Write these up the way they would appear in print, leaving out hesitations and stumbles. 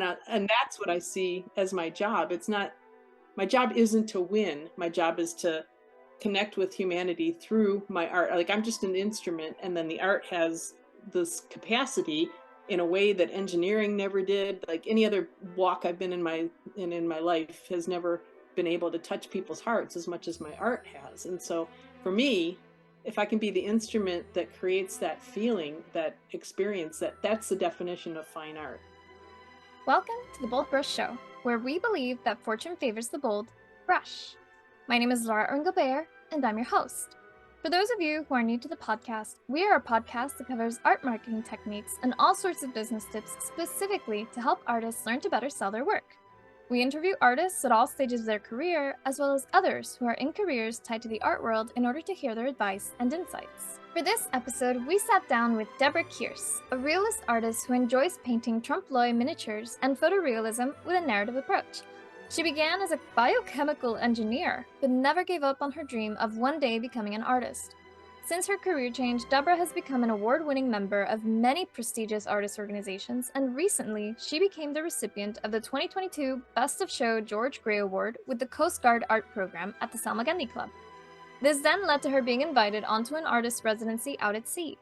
And that's what I see as my job. It's not my job isn't to win. My job is to connect with humanity through my art. Like I'm just an instrument, and then the art has this capacity in a way that engineering never did. Like any other walk I've been in my life has never been able to touch people's hearts as much as my art has. And so for me, if I can be the instrument that creates that feeling, that experience, that's the definition of fine art. Welcome to the Boldbrush Show, where we believe that fortune favors the bold brush. My name is Laura Engelbert, and I'm your host. For those of you who are new to the podcast, we are a podcast that covers art marketing techniques and all sorts of business tips specifically to help artists learn to better sell their work. We interview artists at all stages of their career, as well as others who are in careers tied to the art world in order to hear their advice and insights. For this episode, we sat down with Debra Keirce, a realist artist who enjoys painting Trompe L'oeil miniatures and photorealism with a narrative approach. She began as a biochemical engineer, but never gave up on her dream of one day becoming an artist. Since her career change, Debra has become an award-winning member of many prestigious artist organizations, and recently, she became the recipient of the 2022 Best of Show George Gray Award with the Coast Guard Art Program at the Salmagundi Club. This then led to her being invited onto an artist residency out at sea.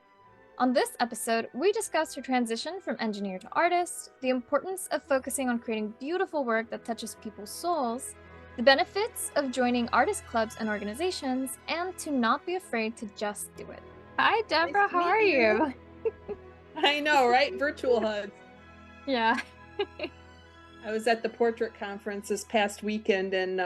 On this episode, we discussed her transition from engineer to artist, the importance of focusing on creating beautiful work that touches people's souls, the benefits of joining artist clubs and organizations, and to not be afraid to just do it. Hi, Debra, Nice to how meet are you? I know, right? Virtual hugs. Yeah. I was at the portrait conference this past weekend, and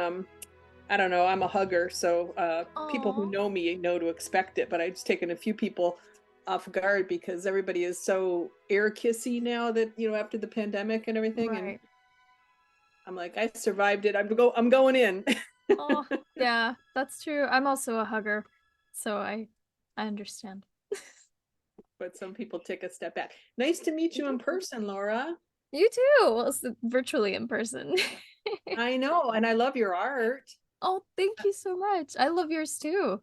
I don't know, I'm a hugger, so people who Aw. know me know to expect it, but I've just taken a few people off guard because everybody is so air kissy now that, after the pandemic and everything. And Right. I'm like, I survived it. I'm going in. Oh, yeah, that's true. I'm also a hugger, so I understand. But some people take a step back. Nice to meet you in person, Laura. You too. Well, virtually in person. I know, and I love your art. Oh, thank you so much. I love yours too.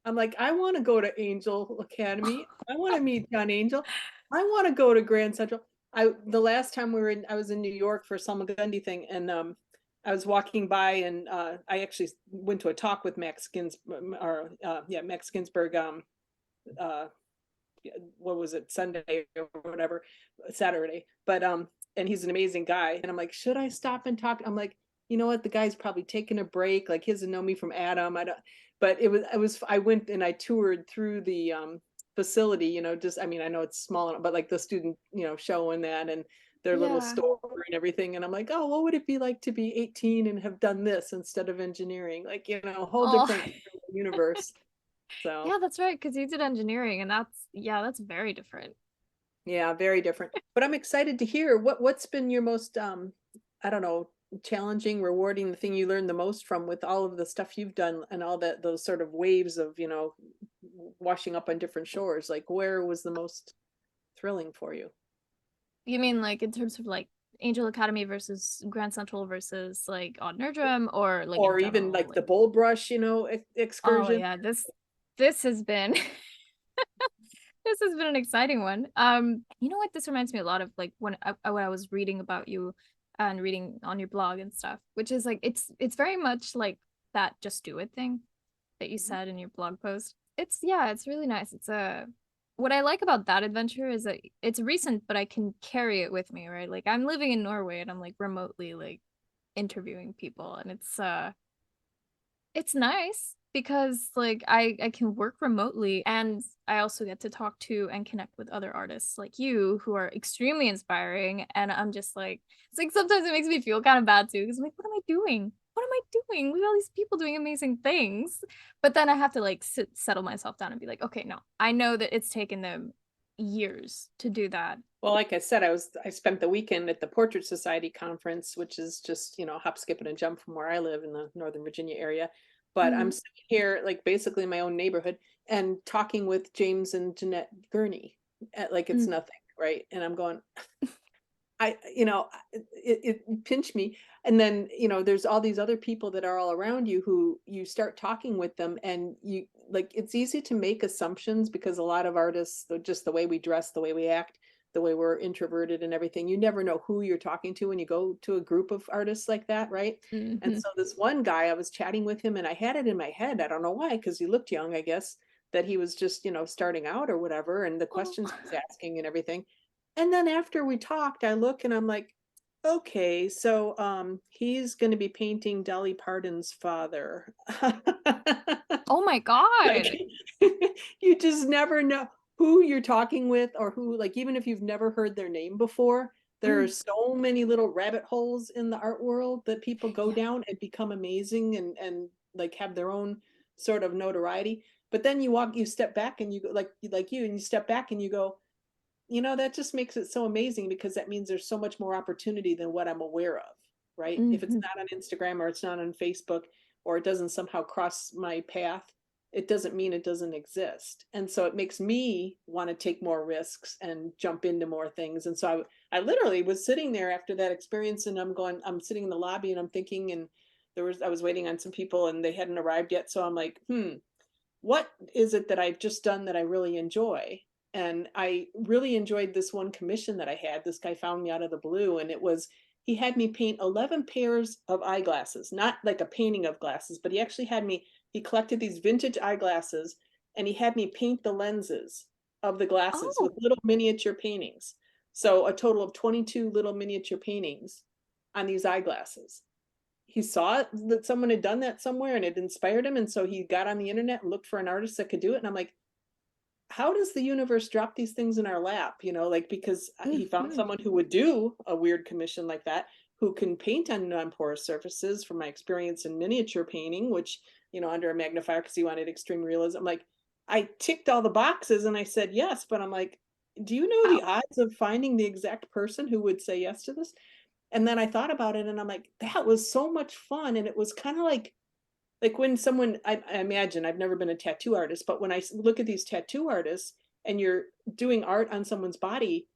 I'm like, I want to go to Angel Academy. I want to meet John Angel. I want to go to Grand Central. The last time I was in New York for a Salmagundi thing, and I was walking by, and I actually went to a talk with Max Ginsberg. What was it, Sunday or whatever, Saturday. But and he's an amazing guy. And I'm like, should I stop and talk? I'm like, you know what? The guy's probably taking a break. Like he doesn't know me from Adam. But I went and I toured through the facility, just, I mean, I know it's small, but like the student, show and that, and their little Yeah. store and everything. And I'm like, oh, what would it be like to be 18 and have done this instead of engineering? Like, a whole Oh, different universe. So yeah, that's right. Because you did engineering, and that's very different. yeah, very different. But I'm excited to hear what's been your most I don't know, challenging, rewarding, the thing you learned the most from with all of the stuff you've done and all those sort of waves of, washing up on different shores. Like where was the most thrilling for you? You mean like in terms of like Angel Academy versus Grand Central versus like Odd Nerdrum, or like in Or even general? like the Like, Boldbrush, oh excursion? yeah, this has been this has been an exciting one. You know what? This reminds me a lot of like when I was reading about you and reading on your blog and stuff, which is like it's very much like that just do it thing that you said in your blog post. It's really nice. What I like about that adventure is that it's recent, but I can carry it with me, right? Like I'm living in Norway and I'm like remotely like interviewing people, and it's nice because like I can work remotely, and I also get to talk to and connect with other artists like you who are extremely inspiring. And I'm just like, it's like sometimes it makes me feel kind of bad too, because I'm like, what am I doing? What am I doing? Look at all these people doing amazing things. But then I have to like settle myself down and be like, okay, no, I know that it's taken them years to do that. Well, like I said, I spent the weekend at the Portrait Society conference, which is just, hop, skip, and a jump from where I live in the Northern Virginia area. But I'm Mhm. sitting here, like basically in my own neighborhood, and talking with James and Jeanette Gurney, like it's Mm. nothing, right? And I'm going, it pinched me. And then, there's all these other people that are all around you who you start talking with them, and you like, it's easy to make assumptions because a lot of artists, just the way we dress, the way we act, the way we're introverted and everything, you never know who you're talking to when you go to a group of artists like that, right? And Hmm. so this one guy, I was chatting with him and I had it in my head, I don't know why, because he looked young, I guess, that he was just, starting out or whatever, and the Oh. questions he was asking and everything. And then after we talked, I look and I'm like, okay, so he's going to be painting Dolly Parton's father. Oh my Like, God. you just never know who you're talking with or who, like, even if you've never heard their name before, there are Mm, so many little rabbit holes in the art world that people go yeah. down and become amazing and like have their own sort of notoriety. But then you step back and you go like you and you step back and you go, that just makes it so amazing because that means there's so much more opportunity than what I'm aware of, right? If it's Hmm. not on Instagram or it's not on Facebook or it doesn't somehow cross my path, it doesn't mean it doesn't exist. And so it makes me want to take more risks and jump into more things. And so I literally was sitting there after that experience and I'm sitting in the lobby and I'm thinking, and I was waiting on some people and they hadn't arrived yet. So I'm like, what is it that I've just done that I really enjoy? And I really enjoyed this one commission that I had. This guy found me out of the blue, and he had me paint 11 pairs of eyeglasses, not like a painting of glasses, but he collected these vintage eyeglasses and he had me paint the lenses of the glasses with Oh, little miniature paintings. So a total of 22 little miniature paintings on these eyeglasses. He saw that someone had done that somewhere and it inspired him. And so he got on the internet and looked for an artist that could do it. And I'm like, how does the universe drop these things in our lap? Like, because he found hmm, someone who would do a weird commission like that, who can paint on non-porous surfaces from my experience in miniature painting, which, under a magnifier, because he wanted extreme realism. Like, I ticked all the boxes and I said yes, but I'm like, do you know the wow. odds of finding the exact person who would say yes to this? And then I thought about it and I'm like, that was so much fun. And it was kind of like when I imagine I've never been a tattoo artist, but when look at these tattoo artists and you're doing art on someone's body,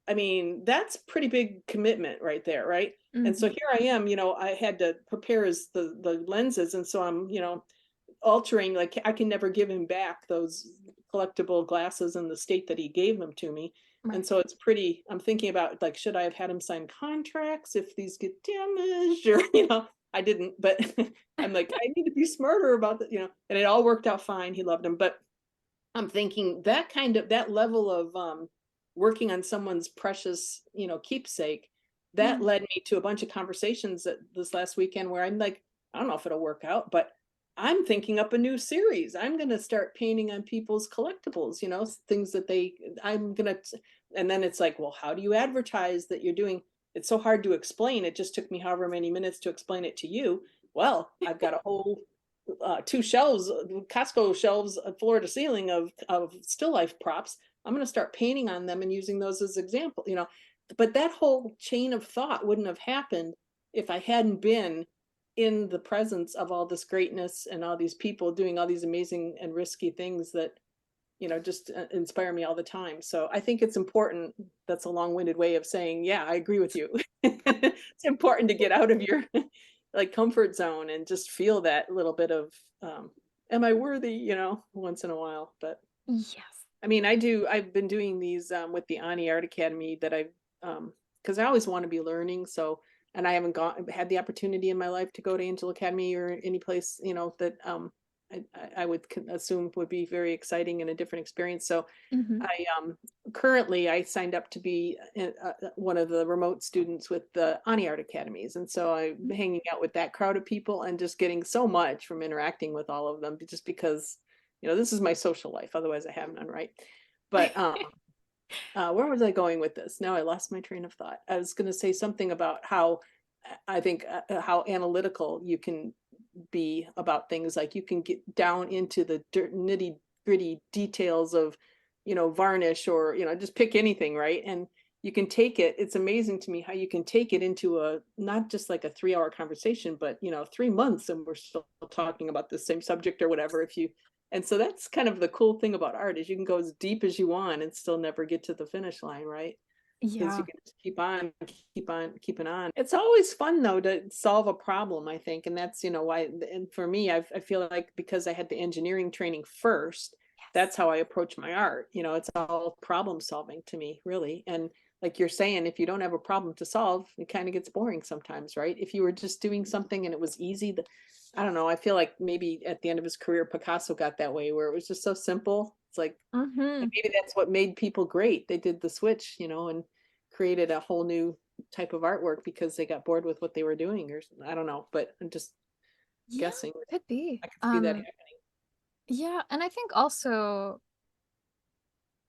I mean, that's pretty big commitment right there, right? And so Hmm. here I am, I had to prepare as the lenses. And so I'm, altering, like I can never give him back those collectible glasses in the state that he gave them to me. And Right. so I'm thinking about, like, should I have had him sign contracts if these get damaged or, I didn't, but I'm like, I need to be smarter about and it all worked out fine. He loved them. But I'm thinking that level of working on someone's precious, keepsake, that Mm, led me to a bunch of conversations this last weekend where I'm like, I don't know if it'll work out, but I'm thinking up a new series. I'm going to start painting on people's collectibles, things that I'm going to, and then it's like, well, how do you advertise that you're doing? It's so hard to explain. It just took me however many minutes to explain it to you. Well, I've got a whole two shelves, Costco shelves, floor to ceiling of still life props. I'm going to start painting on them and using those as example. But that whole chain of thought wouldn't have happened if I hadn't been in the presence of all this greatness and all these people doing all these amazing and risky things that just inspire me all the time. So I think it's important. That's a long-winded way of saying, yeah, I agree with you. It's important to get out of your like comfort zone and just feel that little bit of am I worthy, once in a while. But yes. I mean, I've been doing these with the Ani Art Academy that I've because I always want to be learning. So, and I haven't had the opportunity in my life to go to Angel Academy or any place, that I would assume would be very exciting and a different experience. So Hmm. I currently I signed up to be one of the remote students with the Ani Art Academies, and so I'm hanging out with that crowd of people and just getting so much from interacting with all of them, just because this is my social life. Otherwise, I have none, right? But where was I going with this? Now I lost my train of thought. I was going to say something about how I think how analytical you can be about things. Like you can get down into the nitty gritty details of, varnish or, just pick anything, right? And you can take it. It's amazing to me how you can take it into not just like a 3 hour conversation, but, 3 months and we're still talking about the same subject or whatever. And so that's kind of the cool thing about art is you can go as deep as you want and still never get to the finish line, right? Because you Yeah. can just keep on keeping on. It's always fun though to solve a problem, I think, and that's why. And for me, I feel like because I had the engineering training first, that's how I approach my art. It's all problem solving to me, really. And like you're saying, if you don't have a problem to solve, it kind of gets boring sometimes, right? If you were just doing something and it was easy, I don't know. I feel like maybe at the end of his career, Picasso got that way where it was just so simple. It's like, and Hmm. maybe that's what made people great. They did the switch, and created a whole new type of artwork because they got bored with what they were doing, or I don't know. But I'm just Yeah, guessing. could be. I can see that happening. Yeah, and I think also,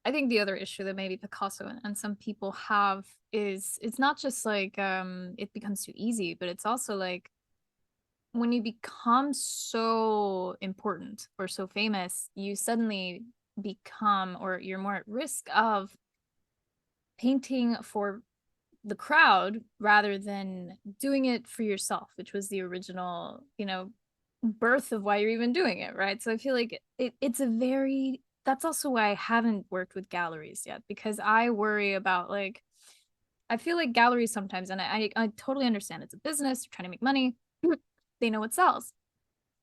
I think the other issue that maybe Picasso and some people have is it's not just like it becomes too easy, but it's also like when you become so important or so famous, you suddenly become or you're more at risk of painting for the crowd rather than doing it for yourself, which was the original, birth of why you're even doing it, right? So I feel like it's a very that's also why I haven't worked with galleries yet because I worry about like I feel like galleries sometimes, and I totally understand it's a business, they're trying to make money, they know what sells.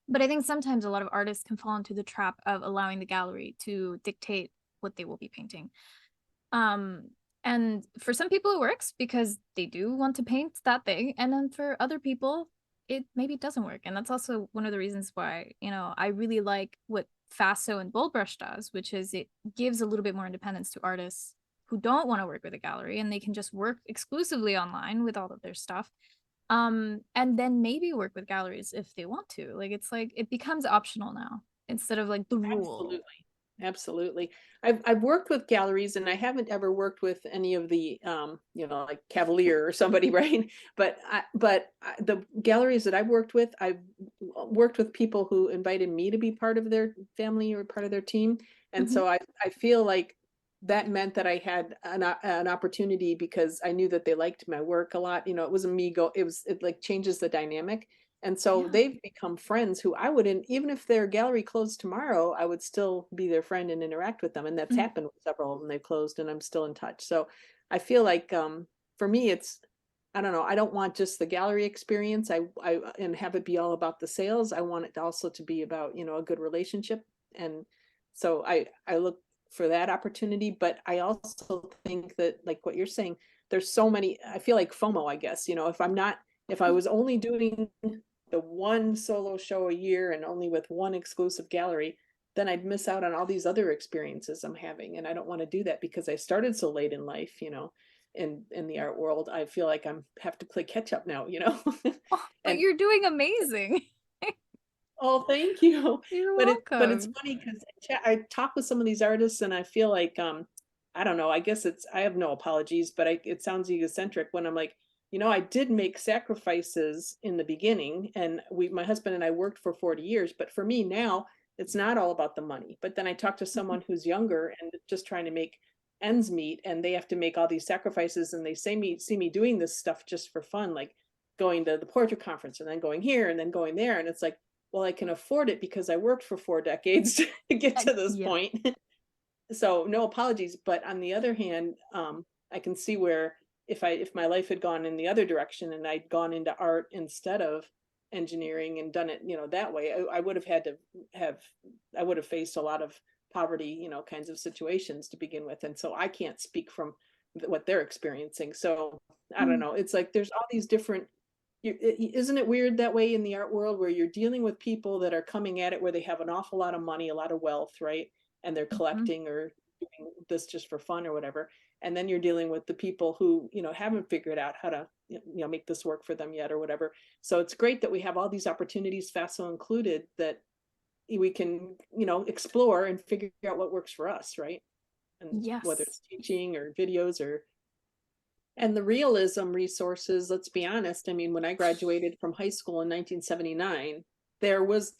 But I think sometimes a lot of artists can fall into the trap of allowing the gallery to dictate what they will be painting. Um, and for some people, it works because they do want to paint that thing. And then for other people, it maybe doesn't work. And that's also one of the reasons why, I really like what Faso and Boldbrush does, which is it gives a little bit more independence to artists who don't want to work with a gallery and they can just work exclusively online with all of their stuff. And then maybe work with galleries if they want to. Like it's like it becomes optional now instead of like the rule. Absolutely. Absolutely. I've worked with galleries and I haven't ever worked with any of the like Cavalier or somebody, right? The galleries that I've worked with, I've worked with people who invited me to be part of their family or part of their team. And Mhm. so I feel like that meant that I had an opportunity because I knew that they liked my work a lot. It wasn't me it like changes the dynamic. And so Yeah. they've become friends who I wouldn't, even if their gallery closed tomorrow, I would still be their friend and interact with them. And that's Mm. happened with several of them. They've closed and I'm still in touch. So I feel like for me, I don't know, I don't want just the gallery experience. And have it be all about the sales. I want it also to be about, a good relationship. And so I look for that opportunity. But I also think that like what you're saying, there's so many, I feel like FOMO, I guess, if I was only doing the one solo show a year and only with one exclusive gallery, then I'd miss out on all these other experiences I'm having. And I don't want to do that because I started so late in life, in the art world. I feel like I'm have to play catch up now, Oh, but and you're doing amazing. oh, thank you. You're But it's welcome. funny because I talk with some of these artists and I feel like I don't know, I guess I have no apologies, but it sounds egocentric when I'm like, I did make sacrifices in the beginning and my husband and I worked for 40 years, but for me now it's not all about the money. But then I talk to Mhm. someone who's younger and just trying to make ends meet and they have to make all these sacrifices and they see me doing this stuff just for fun, like going to the portrait conference and then going here and then going there. And it's like, well, I can afford it because I worked for 4 decades to get to this Yep. point. So no apologies. But on the other hand, I can see where if my life had gone in the other direction and I'd gone into art instead of engineering and done it, that way, I would have had to have I would have faced a lot of poverty, kinds of situations to begin with. And so I can't speak from what they're experiencing. So I don't Mm. know. It's like there's all these different isn't it weird that way in the art world where you're dealing with people that are coming at it where they have an awful lot of money, a lot of wealth, right? And they're Mhm. collecting or doing this just for fun or whatever. And then you're dealing with the people who, haven't figured out how to, make this work for them yet or whatever. So it's great that we have all these opportunities, FASO included, that we can, explore and figure out what works for us, right? And whether Yes. it's teaching or videos and the realism resources, let's be honest. I mean, when I graduated from high school in 1979, there was,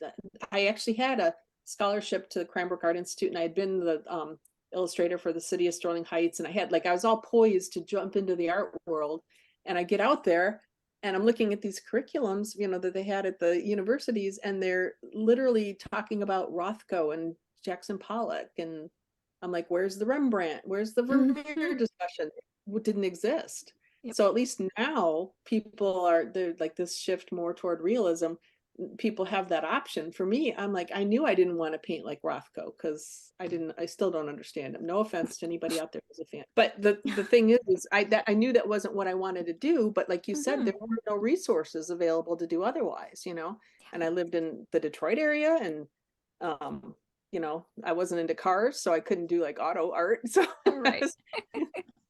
I actually had a scholarship to the Cranbrook Art Institute, and I had been the illustrator for the city of Sterling Heights. And I was all poised to jump into the art world. And I get out there and I'm looking at these curriculums, that they had at the universities, and they're literally talking about Rothko and Jackson Pollock. And I'm like, where's the Rembrandt? Where's the Mhm. Vermeer discussion? Didn't Yep. exist. So at least now they're like this shift more toward realism. people have that option. For me, I'm like, I knew I didn't want to paint like Rothko because I still don't understand him. No offense to anybody out there who's a fan. But the thing is I knew that wasn't what I wanted to do. But like you said, there were no resources available to do otherwise, you know. And I lived in the Detroit area, and you know, I wasn't into cars, so I couldn't do like auto art. So Right.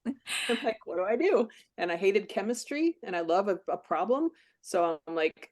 I'm like, what do I do? And I hated chemistry, and I love a problem. So I'm like,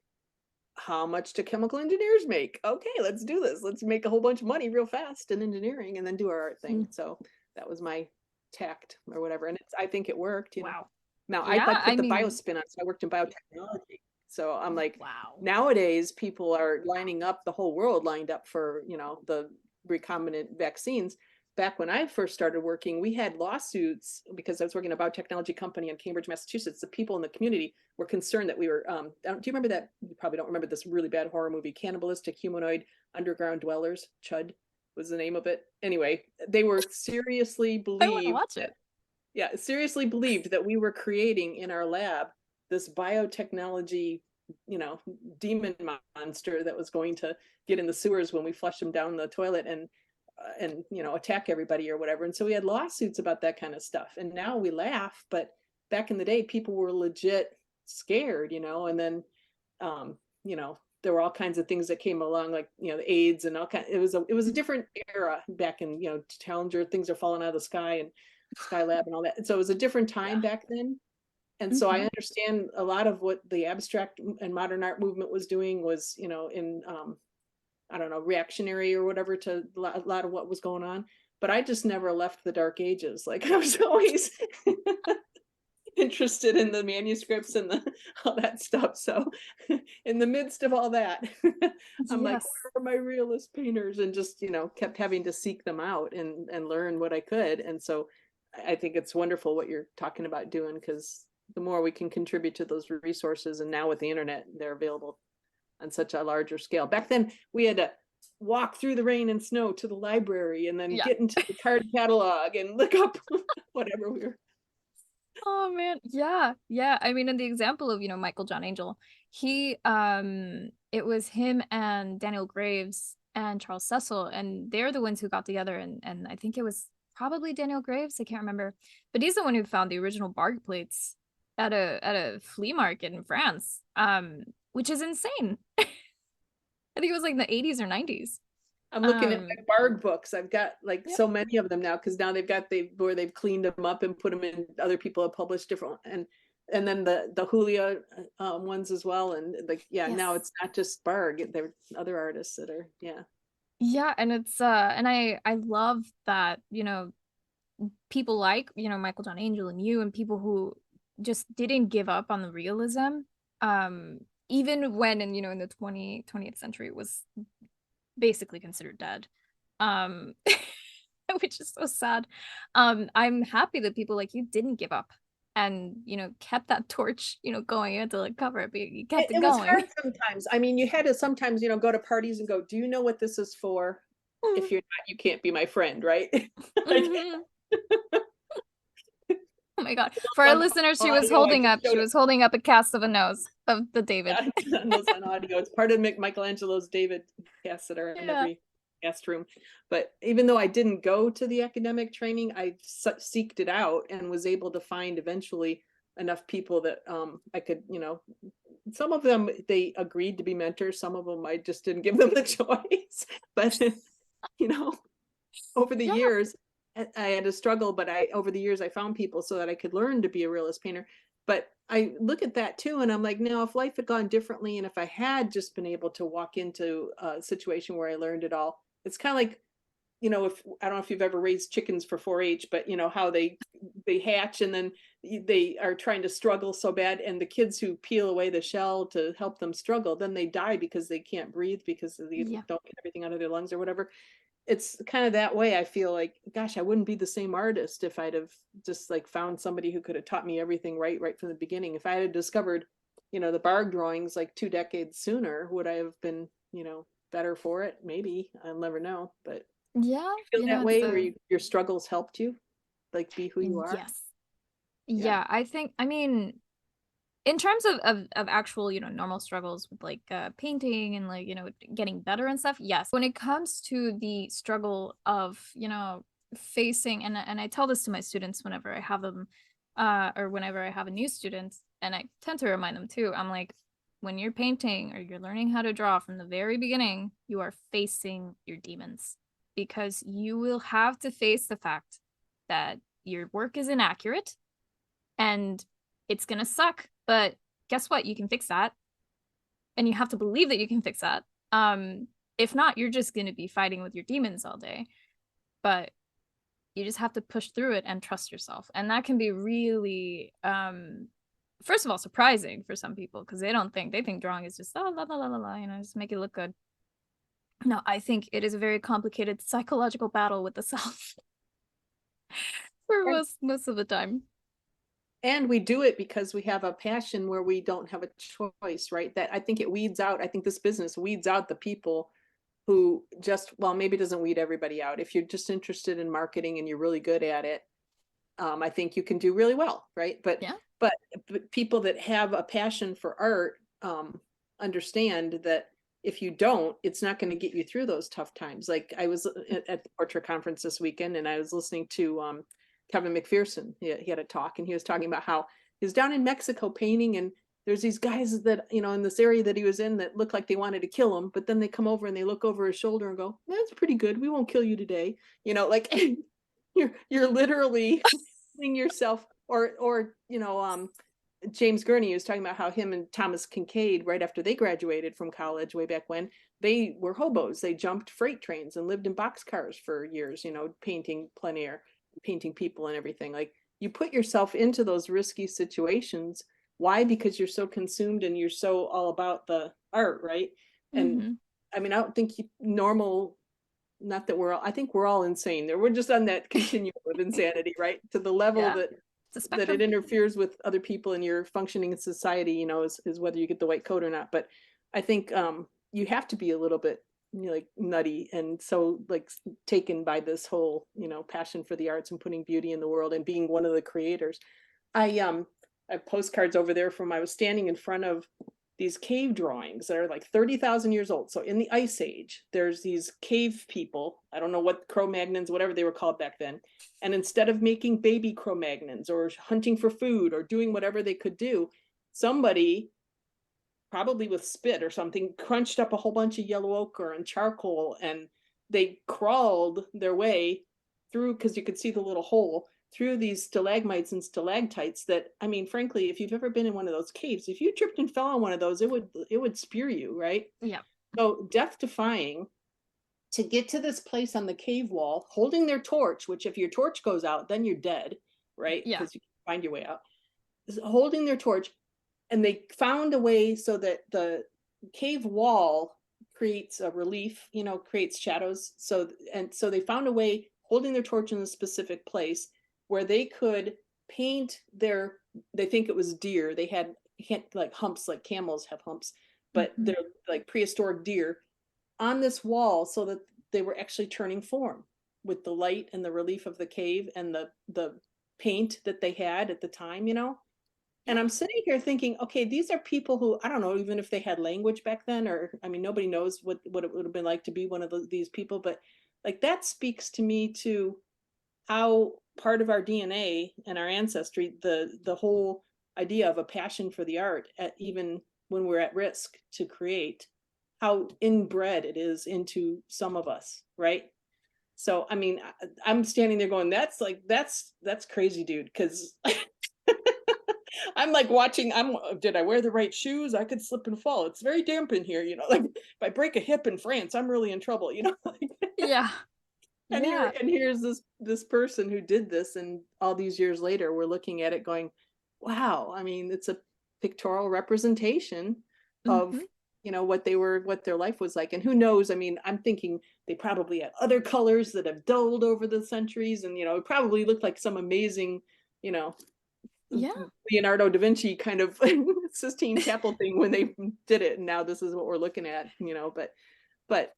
how much do chemical engineers make? Okay, let's do this. Let's make a whole bunch of money real fast in engineering and then do our art thing. So that was my tact or whatever. And I think it worked, you know. Wow. Now I Yeah, put I the mean, biospin on, so I worked in biotechnology. So I'm like, wow. nowadays people are lining up, the whole world lined up for, you know, the recombinant vaccines. Back when I first started working, we had lawsuits because I was working at a biotechnology company in Cambridge, Massachusetts. The people in the community were concerned that we were, do you remember that? You probably don't remember this really bad horror movie, Cannibalistic Humanoid Underground Dwellers, Chud was the name of it. Anyway, they were seriously I want to believed watch that, it. yeah, seriously believed that we were creating in our lab this biotechnology, you know, demon monster that was going to get in the sewers when we flush them down the toilet and you know, attack everybody or whatever. And so we had lawsuits about that kind of stuff. And now we laugh, but back in the day, people were legit scared, you know. And then, you know, there were all kinds of things that came along, like, you know, the AIDS and all kind. It was a different era back in, you know, Challenger. Things are falling out of the sky and Skylab and all that. And so it was a different Yeah. time back then. And so I Mhm. understand a lot of what the abstract and modern art movement was doing was, you know, in I don't know, reactionary or whatever to a lot of what was going on. But I just never left the dark ages. Like I was always interested in the manuscripts and the all that stuff. So in the midst of all that, I'm like, Yes. where are my realist painters? And just, you know, kept having to seek them out and learn what I could. And so I think it's wonderful what you're talking about doing, because the more we can contribute to those resources, and now with the internet, they're available on such a larger scale. Back then, we had to walk through the rain and snow to the library and then Yeah. get into the card catalog and look up whatever we were. Oh man. Yeah. Yeah. I mean, in the example of, Michael John Angel, it was him and Daniel Graves and Charles Cecil, and they're the ones who got together, and I think it was probably Daniel Graves, I can't remember. But he's the one who found the original bark plates at a flea market in France. Which is insane. I think it was like in the 80s or 90s. I'm looking at Um, my Barg books. I've got like yep. so many of them now, because now where they've cleaned them up and put them in. Other people have published different, and then the Julia ones as well. And like, yeah, now Yes. it's not just Barg. There are other artists that are, yeah. Yeah, and I love that, people like, Michael John Angel and you, and people who just didn't give up on the realism. Um, Even when in the 20th century it was basically considered dead. Um which is so sad. I'm happy that people like you didn't give up and kept that torch, going. You had to like cover it, but you kept it It was hard going. sometimes. I mean, you had to sometimes, you know, go to parties and go, do you know what this is for? If you're not, you can't be my friend, right? Like, Mhm. Oh my God. For our on listeners, audio, I just she showed was holding up a cast of a nose of the David. yeah, on those on audio. It's part of Michelangelo's David casts that are in Yeah. every cast room. But even though I didn't go to the academic training, I seeked it out and was able to find eventually enough people that I could, you know, some of them they agreed to be mentors. Some of them I just didn't give them the choice. But you know, over the Yeah. years, I had to struggle, but over the years I found people so that I could learn to be a realist painter. But I look at that too, and I'm like, now if life had gone differently, and if I had just been able to walk into a situation where I learned it all, it's kind of like, you know, if I don't know if you've ever raised chickens for 4-H, but you know how they hatch and then they are trying to struggle so bad, and the kids who peel away the shell to help them struggle, then they die because they can't breathe because they Yeah. don't get everything out of their lungs or whatever. It's kind of that way. I feel like, gosh, I wouldn't be the same artist if I'd have just like found somebody who could have taught me everything right from the beginning. If I had discovered, you know, the Barg drawings like 2 decades sooner, would I have been, you know, better for it? Maybe. I'll never know. But Yeah. you feel that It's way where a your struggles helped you like be who you are? yes. Yeah. Yeah, I think, I mean, in terms of actual, normal struggles with like painting and like, getting better and stuff, yes. When it comes to the struggle of, facing, and I tell this to my students whenever I have them, or whenever I have a new student, and I tend to remind them too, I'm like, when you're painting or you're learning how to draw from the very beginning, you are facing your demons because you will have to face the fact that your work is inaccurate and it's gonna suck. But guess what? You can fix that. And you have to believe that you can fix that. If not, you're just gonna be fighting with your demons all day. But you just have to push through it and trust yourself. And that can be really first of all surprising for some people because they think drawing is just la la la la la, just make it look good. No, I think it is a very complicated psychological battle with the self for And most of the time. and we do it because we have a passion where we don't have a choice, right? That I think it weeds out. I think this business weeds out the people who just, well, maybe it doesn't weed everybody out. If you're just interested in marketing and you're really good at it, I think you can do really well, right? Yeah. But, but people that have a passion for art understand that if you don't, it's not going to get you through those tough times. Like I was at the portrait conference this weekend, and I was listening to Kevin McPherson. He had a talk, and he was talking about how he's down in Mexico painting, and there's these guys that in this area that he was in that looked like they wanted to kill him, but then they come over and they look over his shoulder and go, "That's pretty good. We won't kill you today." Like you're literally yourself, or James Gurney was talking about how him and Thomas Kincaid, right after they graduated from college way back when, they were hobos. They jumped freight trains and lived in boxcars for years, painting plein air, painting people and everything. Like you put yourself into those risky situations. Why? Because you're so consumed and you're so all about the art, right? And Mm-hmm. I mean, I don't think normal, not that I think we're all insane there. We're just on that continuum of insanity, right? To the level Yeah. that It's a it spectrum. interferes with other people and your functioning in society, is whether you get the white coat or not. But I think you have to be a little bit like nutty and so like taken by this whole, passion for the arts and putting beauty in the world and being one of the creators. I have postcards over there from I was standing in front of these cave drawings that are like 30,000 years old. So in the Ice Age, there's these cave people. I don't know what Cro-Magnons, whatever they were called back then. And instead of making baby Cro-Magnons or hunting for food or doing whatever they could do, somebody, probably with spit or something, crunched up a whole bunch of yellow ochre and charcoal, and they crawled their way through, because you could see the little hole through these stalagmites and stalactites that, I mean, frankly, if you've ever been in one of those caves, if you tripped and fell on one of those, it would spear you, right? Yeah. So death defying to get to this place on the cave wall, holding their torch, which if your torch goes out, then you're dead, right? Yeah. Because you can find your way out. Holding their torch, and they found a way so that the cave wall creates a relief, creates shadows. So they found a way, holding their torch in a specific place, where they could paint they think it was deer. They had like humps, like camels have humps, but Mm-hmm. they're like prehistoric deer on this wall, so that they were actually turning form with the light and the relief of the cave and the paint that they had at the time. Yeah. And I'm sitting here thinking, okay, these are people who, I don't know, even if they had language back then, or I mean, nobody knows what it would have been like to be one of these people, but like that speaks to me to how part of our DNA and our ancestry, the whole idea of a passion for the art, even when we're at risk to create, how inbred it is into some of us, right? So I mean, I'm standing there going, that's crazy, dude, because I'm like watching, did I wear the right shoes? I could slip and fall. It's very damp in here, like if I break a hip in France, I'm really in trouble. Yeah. And Yeah. here's this person who did this, and all these years later we're looking at it going, wow, I mean, it's a pictorial representation of Mm-hmm. what their life was like. And who knows, I mean, I'm thinking they probably had other colors that have dulled over the centuries, and it probably looked like some amazing, you know Yeah. Leonardo da Vinci kind of Sistine Chapel thing when they did it, and now this is what we're looking at. But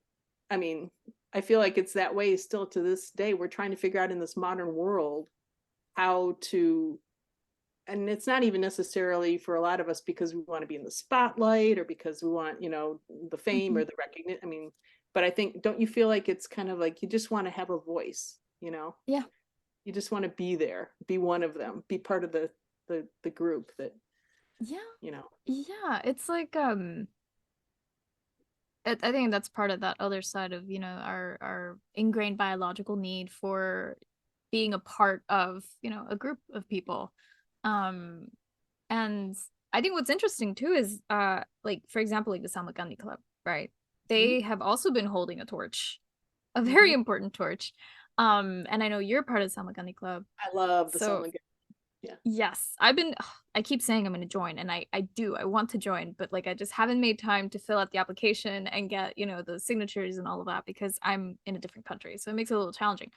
I mean, I feel like it's that way still to this day. We're trying to figure out in this modern world how to and it's not even necessarily for a lot of us because we want to be in the spotlight or because we want, the fame Mhm. or the recognition. I mean, but I think, don't you feel like it's kind of like you just want to have a voice, Yeah. You just want to be there, be one of them, be part of the group that, Yeah. you know. Yeah. It's like I think that's part of that other side of, our ingrained biological need for being a part of, a group of people. Um, and I think what's interesting too is like for example, like the Samarkand Club, right? Mhm, They have also been holding a torch, a very mhm. important torch. And I know you're part of the Samarkand Club. I love the So Salmon. Yeah. yes, I keep saying I'm going to join and I want to join, but like I just haven't made time to fill out the application and get, the signatures and all of that because I'm in a different country. So it makes it a little challenging.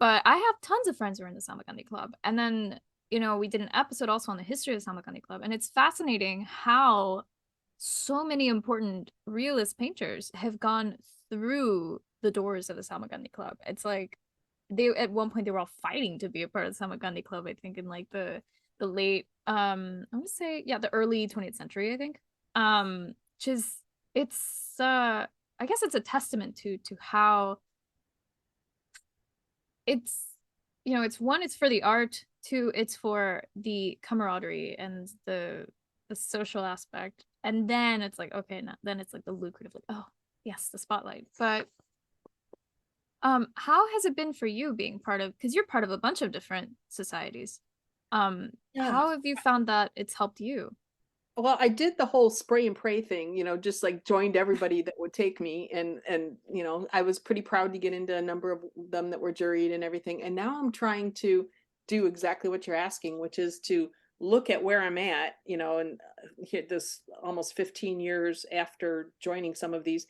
But I have tons of friends who are in the Samarkand Club. And then, we did an episode also on the history of the Samarkand Club. And it's fascinating how so many important realist painters have gone through the doors of the Samarkand Club. It's like they at one point they were all fighting to be a part of the Samarkand Club, I think in like the late I want to say yeah, the early 20th century, I think. Which is it's I guess it's a testament to how it's it's one, it's for the art, two, it's for the camaraderie and the social aspect. And then it's like, okay, now, then it's like the lucrative, like, oh, yes, the spotlight. But how has it been for you being part of, because you're part of a bunch of different societies. Yeah. How have you found that it's helped you? Well, I did the whole spray and pray thing, just like joined everybody that would take me, and I was pretty proud to get into a number of them that were juried and everything. And now I'm trying to do exactly what you're asking, which is to look at where I'm at, and hit this almost 15 years after joining some of these,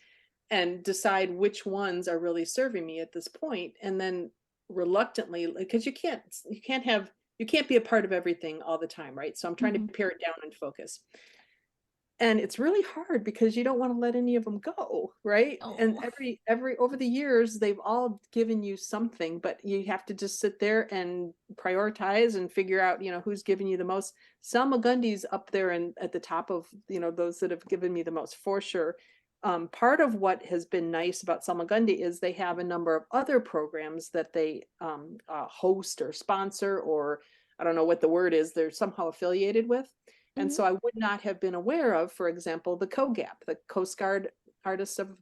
and decide which ones are really serving me at this point, and then reluctantly, because you can't be a part of everything all the time, right? So I'm trying to Hmm. pare it down and focus. And it's really hard because you don't want to let any of them go, right? And Oh. every over the years, they've all given you something, but you have to just sit there and prioritize and figure out, who's giving you the most. Selma Gundy's up there and at the top of, those that have given me the most for sure. Part of what has been nice about Selma Gundy is they have a number of other programs that they host or sponsor, or I don't know what the word is, they're somehow affiliated with. And Hmm. so I would not have been aware of, for example, the COGAP, the Coast Guard Artists of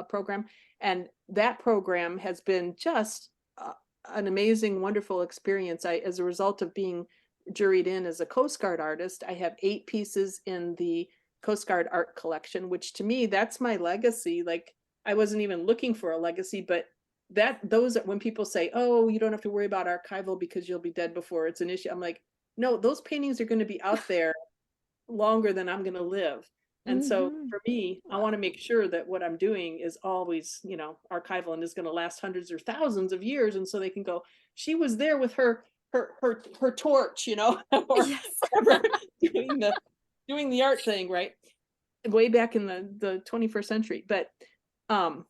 Program. And that program has been just an amazing, wonderful experience. As a result of being juried in as a Coast Guard artist, I have 8 pieces in the Coast Guard art collection, which to me, that's my legacy. Like, I wasn't even looking for a legacy, but those when people say, oh, you don't have to worry about archival because you'll be dead before it's an issue, I'm like, no, those paintings are going to be out there longer than I'm going to live. And so Hmm. for me, I want to Wow. make sure that what I'm doing is always, archival and is going to last hundreds or thousands of years. And so they can go, she was there with her torch, or Yes. whatever, doing the art thing, right? Way back in the 21st century. But um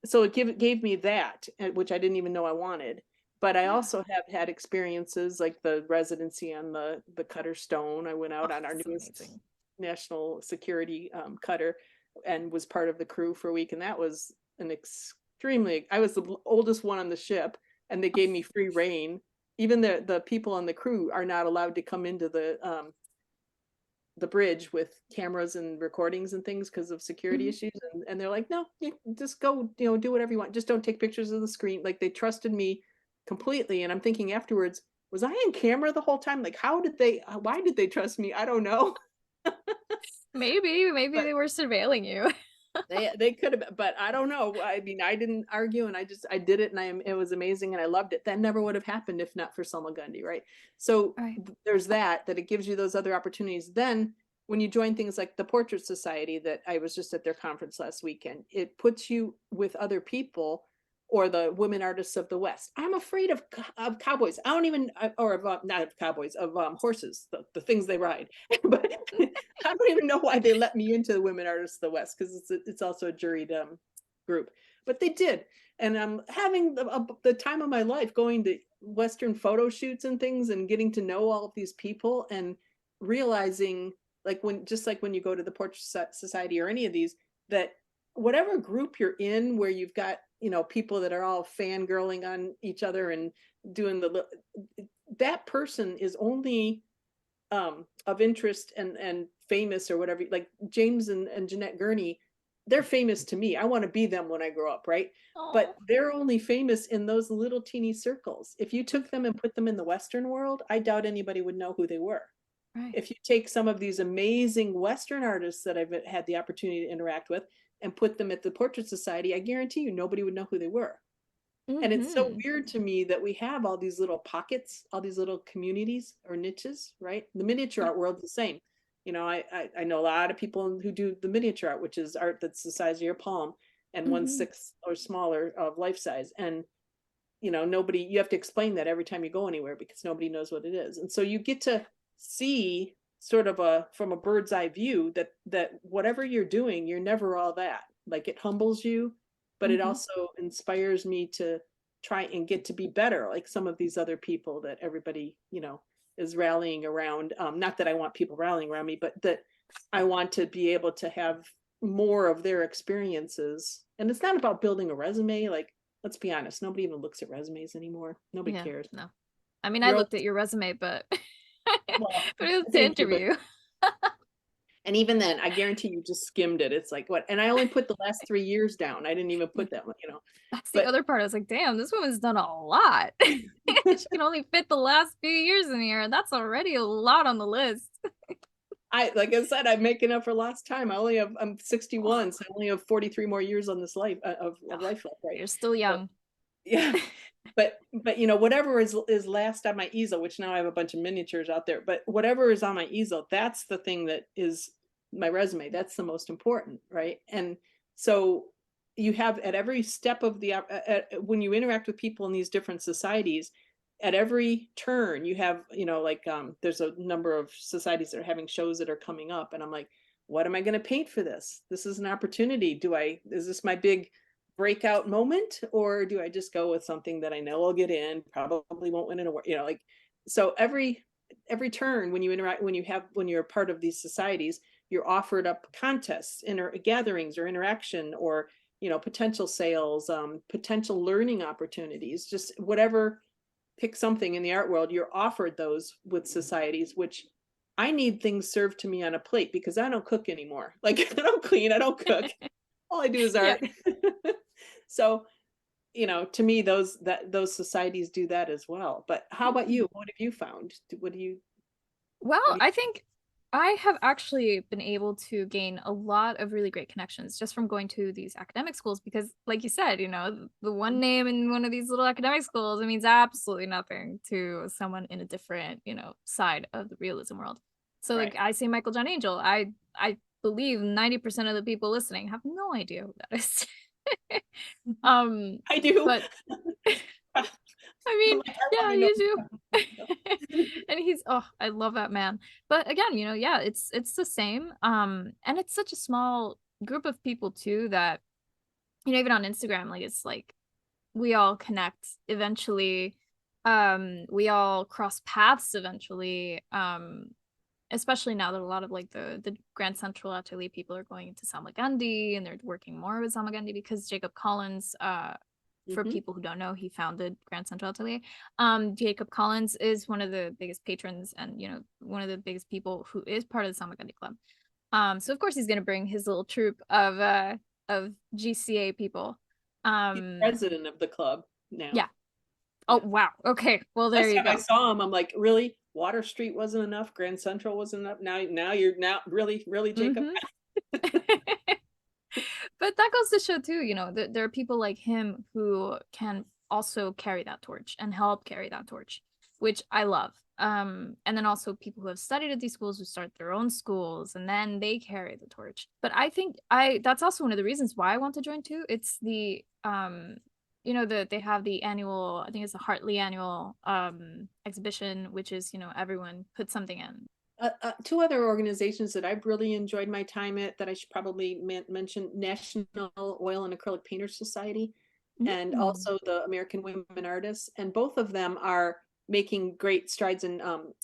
so it gave me that, which I didn't even know I wanted. But I Yeah. also have had experiences like the residency on the Cutter Stone. I went out Oh, on our so newest amazing. national security cutter and was part of the crew for a week, and that was an extremely. I was the oldest one on the ship, and they gave me free reign. Even the people on the crew are not allowed to come into the bridge with cameras and recordings and things because of security Mhm. issues, and they're like, no, you just go, do whatever you want, just don't take pictures of the screen. Like, they trusted me completely. And I'm thinking afterwards, was I in camera the whole time? Like, why did they trust me? I don't know. Maybe But they were surveilling you. they could have, but I don't know. I mean, I didn't argue, and I did it, and it was amazing, and I loved it. That never would have happened if not for Selma Gundy, right? So Right. there's that it gives you those other opportunities. Then when you join things like the Portrait Society that I was just at their conference last weekend, it puts you with other people, or the Women Artists of the West. I'm afraid of cowboys. I don't even, or of not of cowboys, of horses, the things they ride. But I don't even know why they let me into the Women Artists of the West, because it's also a juried group, but they did. And I'm having the time of my life going to Western photo shoots and things and getting to know all of these people and realizing like when just like when you go to the Portrait Society or any of these, that whatever group you're in where you've got, people that are all fangirling on each other and doing that person is only of interest and famous or whatever. Like James and Jeanette Gurney, they're famous to me. I want to be them when I grow up, right? But Oh, they're only famous in those little teeny circles. If you took them and put them in the Western world, I doubt anybody would know who they were. right. If you take some of these amazing Western artists that I've had the opportunity to interact with and put them at the Portrait Society, I guarantee you nobody would know who they were. And it's so Mm-hmm. weird to me that we have all these little pockets, all these little communities or niches, right? The miniature Yeah. art world's the same. I know a lot of people who do the miniature art, which is art that's the size of your palm and one Mm-hmm. sixth or smaller of life size. And nobody, you have to explain that every time you go anywhere because nobody knows what it is. And so you get to see sort of from a bird's eye view that whatever you're doing, you're never all that. Like it humbles you, but it Mm-hmm. also inspires me to try and get to be better, like some of these other people that everybody is rallying around. Not that I want people rallying around me, but that I want to be able to have more of their experiences. And it's not about building a resume. Like, let's be honest, nobody even looks at resumes anymore. Nobody Yeah, cares. no. I mean, I You're looked at your resume, but well, but it was to thank you, but interview. and even then, I guarantee you just skimmed it. It's like what? And I only put the last 3 years down. I didn't even Yeah, put that. that's the But other part. I was like, damn, this woman's done a lot. She can only fit the last few years in here, and that's already a lot on the list. like I said, I'm making up for lost time. I'm Oh, 61, so I only have 43 more years on this life of life left, right? you're still So young. yeah. But whatever is last on my easel, which now I have a bunch of miniatures out there, but whatever is on my easel, that's the thing that is my resume. That's the most important, right? And so you have at every step of when you interact with people in these different societies, at every turn you have, like there's a number of societies that are having shows that are coming up, and I'm like, what am I going to paint for this? This is an opportunity. Is this my big breakout moment, or do I just go with something that I know I'll get in, probably won't win an award, like. So every turn when you interact, when you're a part of these societies, you're offered up contests, gatherings or interaction, or potential sales, potential learning opportunities, just whatever. Pick something in the art world, you're offered those with societies, which I need things served to me on a plate because I don't cook anymore. Like I don't clean, I don't cook. All I do is Yeah. art. So, to me, those societies do that as well. But how about Mhm. you? What have you found? Well, What do I think I have actually been able to gain a lot of really great connections just from going to these academic schools because, like you said, the one you? name in one of these little academic schools, it means absolutely nothing to someone in a different, side of the realism world. So, like Right. I say Michael John Angel, I believe 90% of the people listening have no idea who that is. Um, I do. but I'm I mean, like, I want yeah, to know. you do. And he's oh, I love that man. But again, yeah, it's the same. And it's such a small group of people too that, even on Instagram, like it's like we all connect eventually. We all cross paths eventually. Especially now that a lot of like the Grand Central Atelier people are going into Samagandi and they're working more with Samagandi because Jacob Collins, for Hmm. people who don't know, he founded Grand Central Atelier. Jacob Collins is one of the biggest patrons and one of the biggest people who is part of the Samagandi Club. So of course he's gonna bring his little troop of GCA people. He's Um, president of the club yeah. now. Oh Yeah. wow. Okay. Well, there Last you time I go. saw him, I'm like, really? Water Street wasn't enough. Grand Central wasn't enough. Now you're really, Jacob. Mm-hmm. But that goes to show too, there are people like him who can also carry that torch and help carry that torch, which I love. And then also people who have studied at these schools who start their own schools and then they carry the torch. But I think that's also one of the reasons why I want to join too. It's they have the annual, I think it's the Hartley annual exhibition, which is, everyone puts something in. two other organizations that I've really enjoyed my time at that I should probably mention: National Oil and Acrylic Painters Society, and Mm. also the American Women Artists. And both of them are making great strides in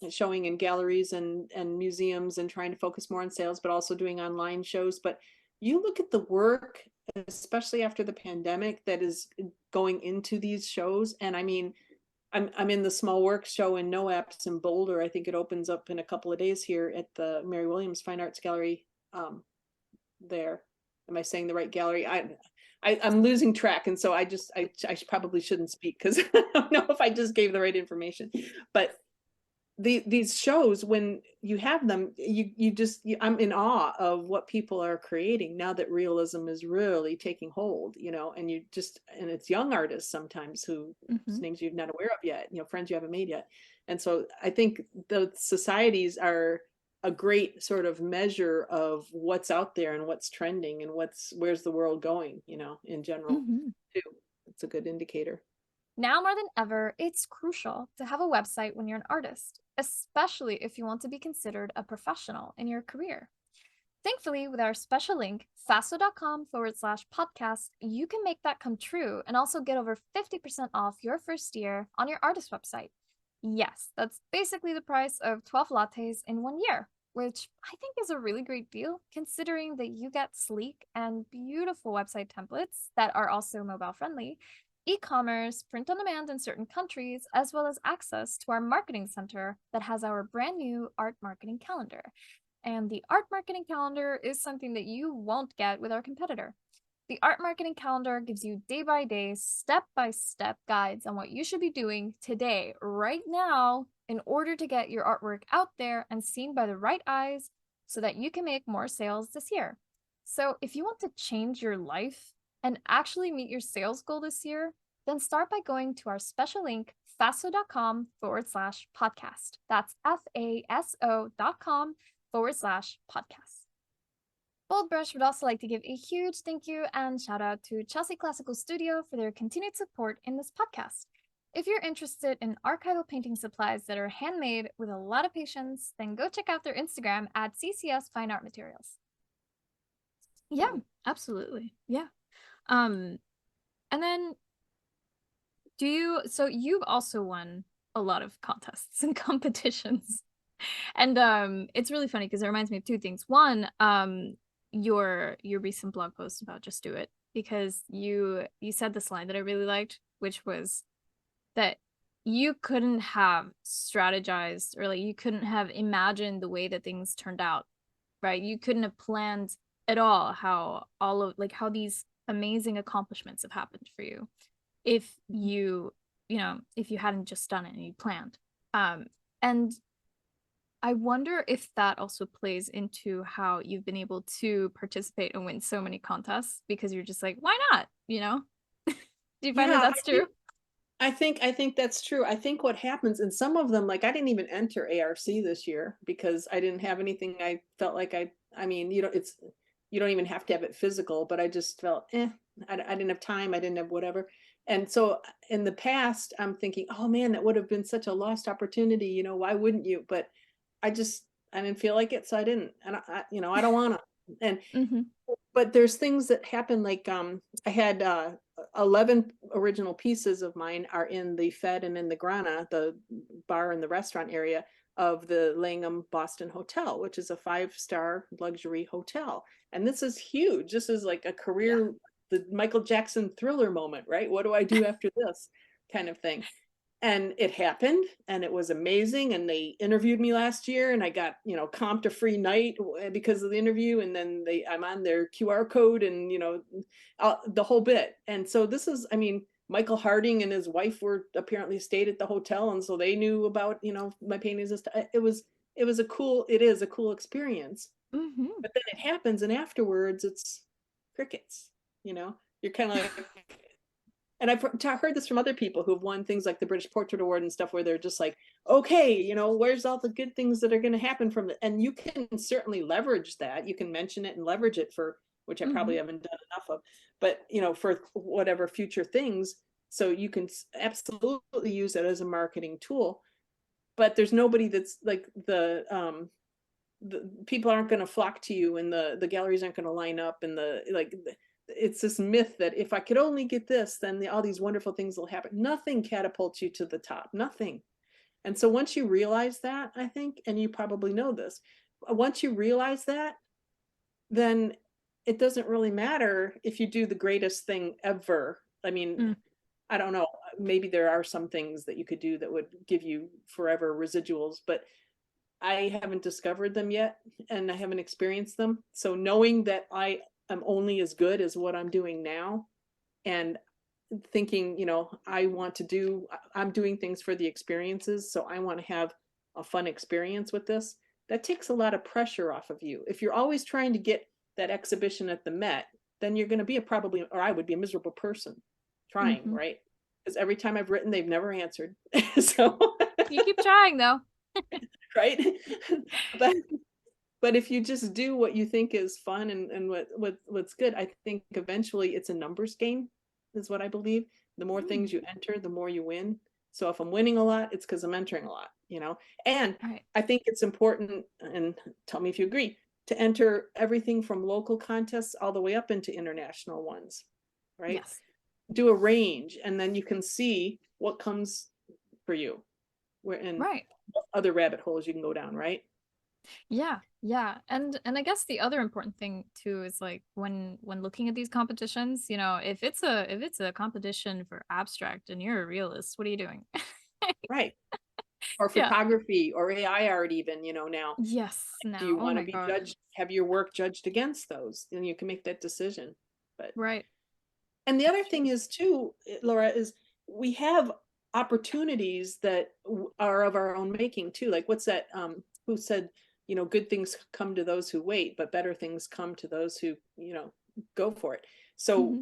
showing in galleries and museums and trying to focus more on sales, but also doing online shows. But you look at the work, especially after the pandemic, that is going into these shows. And I mean, I'm in the small work show in No Apps in Boulder. I think it opens up in a couple of days here at the Mary Williams Fine Arts Gallery. There, am I saying the right gallery? I'm losing track, and so I probably shouldn't speak because I don't know if I just gave the right information. But these shows, when you have them, I'm in awe of what people are creating now that realism is really taking hold, and and it's young artists sometimes whose Hmm. names you're not aware of yet, friends you haven't made yet. And so I think the societies are a great sort of measure of what's out there and what's trending and where's the world going, in general Hmm. too. It's a good indicator. Now more than ever, it's crucial to have a website when you're an artist, especially if you want to be considered a professional in your career. Thankfully, with our special link, fasto.com/podcast, you can make that come true and also get over 50% off your first year on your artist website. Yes, that's basically the price of 12 lattes in 1 year, which I think is a really great deal considering that you get sleek and beautiful website templates that are also mobile friendly, e-commerce, print on demand in certain countries, as well as access to our marketing center that has our brand new art marketing calendar. And the art marketing calendar is something that you won't get with our competitor. The art marketing calendar gives you day by day, step by step guides on what you should be doing today, right now, in order to get your artwork out there and seen by the right eyes so that you can make more sales this year. So, if you want to change your life and actually meet your sales goal this year, then start by going to our special link, faso.com/podcast. That's FASO.com/podcast. Boldbrush would also like to give a huge thank you and shout out to Chelsea Classical Studio for their continued support in this podcast. If you're interested in archival painting supplies that are handmade with a lot of patience, then go check out their Instagram at CCS Fine Art Materials. Yeah, absolutely. Yeah. Um, and then so you've also won a lot of contests and competitions. And it's really funny because it reminds me of two things. One, your recent blog post about Just Do It, because you said this line that I really liked, which was that you couldn't have strategized or like you couldn't have imagined the way that things turned out, right? You couldn't have planned at all how all of like how these amazing accomplishments have happened for you if if you hadn't just done it and you planned. And I wonder if that also plays into how you've been able to participate and win so many contests because you're just like, why not? Do you find that Yeah, that's true? I think that's true. I think what happens in some of them, like I didn't even enter ARC this year because I didn't have anything. I felt like I mean, you don't even have to have it physical, but I just felt, I didn't have time. I didn't have whatever. And so in the past, I'm thinking, oh man, that would have been such a lost opportunity. Why wouldn't you? But I didn't feel like it, so I didn't. And I don't want to. And Mm-hmm. but there's things that happen like I had 11 original pieces of mine are in the Fed and in the Grana, the bar and the restaurant area of the Langham Boston Hotel, which is a 5-star luxury hotel. And this is huge. This is like a Yeah. career, the Michael Jackson Thriller moment, right? What do I do after this kind of thing? And it happened and it was amazing, and they interviewed me last year and I got comped a free night because of the interview, and then I'm on their QR code and the whole bit. And so this is, I mean, Michael Harding and his wife were apparently stayed at the hotel, and so they knew about my paintings and stuff. It is a cool experience. Mm-hmm. But then it happens and afterwards it's crickets. You're kind of like, and I've heard this from other people who've won things like the British Portrait Award and stuff, where they're just like, okay, where's all the good things that are going to happen from it? And you can certainly leverage that. You can mention it and leverage it for, which I Mm-hmm. probably haven't done enough of, but for whatever future things. So you can absolutely use it as a marketing tool. But there's nobody that's like the people aren't going to flock to you, and the galleries aren't going to line up, and it's this myth that if I could only get this, then all these wonderful things will happen. Nothing catapults you to the top, nothing. And so once you realize that, I think, and you probably know this, once you realize that, then it doesn't really matter if you do the greatest thing ever. I mean, Mm. I don't know, maybe there are some things that you could do that would give you forever residuals, but I haven't discovered them yet, and I haven't experienced them. So knowing that I am only as good as what I'm doing now, and thinking, I'm doing things for the experiences, so I want to have a fun experience with this. That takes a lot of pressure off of you. If you're always trying to get that exhibition at the Met, then you're going to be or I would be a miserable person trying, Hmm. right? Because every time I've written, they've never answered. So, You keep trying though. right? But if you just do what you think is fun, and what's good, I think eventually it's a numbers game, is what I believe. The more Mm. things you enter, the more you win. So if I'm winning a lot, it's because I'm entering a lot, And Right. I think it's important, and tell me if you agree, to enter everything from local contests all the way up into international ones, right? Yes. Do a range, and then you can see what comes for you, where and Right. other rabbit holes you can go down, right? Yeah, yeah. And I guess the other important thing too is like when looking at these competitions, if it's a competition for abstract and you're a realist, what are you doing? Right. Or Yeah. photography or AI art even, now. Yes, Do now. you Oh want to my be God. judged, have your work judged against those? And you can make that decision. But Right. and the other True. thing is too, Laura, is we have opportunities that are of our own making too. Like what's that? Who said, good things come to those who wait, but better things come to those who, go for it. So Hmm.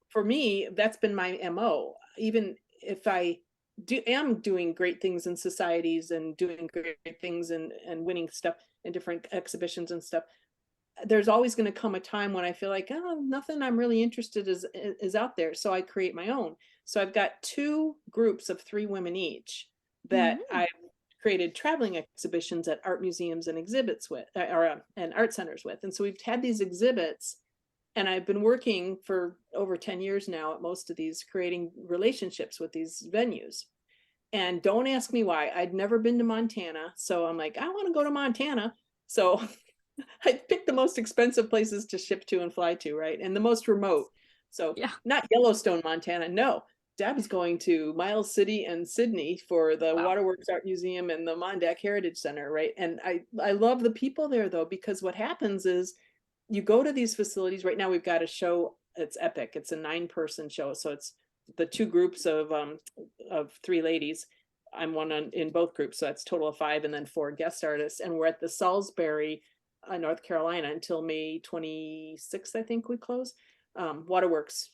for me, that's been my MO. Even if I am doing great things in societies and doing great things and winning stuff in different exhibitions and stuff, there's always going to come a time when I feel like, oh, nothing I'm really interested is out there. So I create my own. So I've got two groups of 3 women each that Mm. I've created traveling exhibitions at art museums and exhibits with, and art centers with. And so we've had these exhibits, and I've been working for over 10 years now at most of these, creating relationships with these venues. And don't ask me why. I'd never been to Montana. So I'm like, I want to go to Montana. So I picked the most expensive places to ship to and fly to, right? And the most remote. So Yeah. not Yellowstone, Montana. No, Deb's going to Miles City and Sydney for the Wow. Waterworks Art Museum and the Mondack Heritage Center, right? And I love the people there though, because what happens is you go to these facilities. Right now we've got a show. It's epic. It's a 9-person show. So it's the two groups of 3 ladies. I'm one in both groups. So that's total of 5, and then 4 guest artists. And we're at the Salisbury, North Carolina until May 26th, I think we close. Waterworks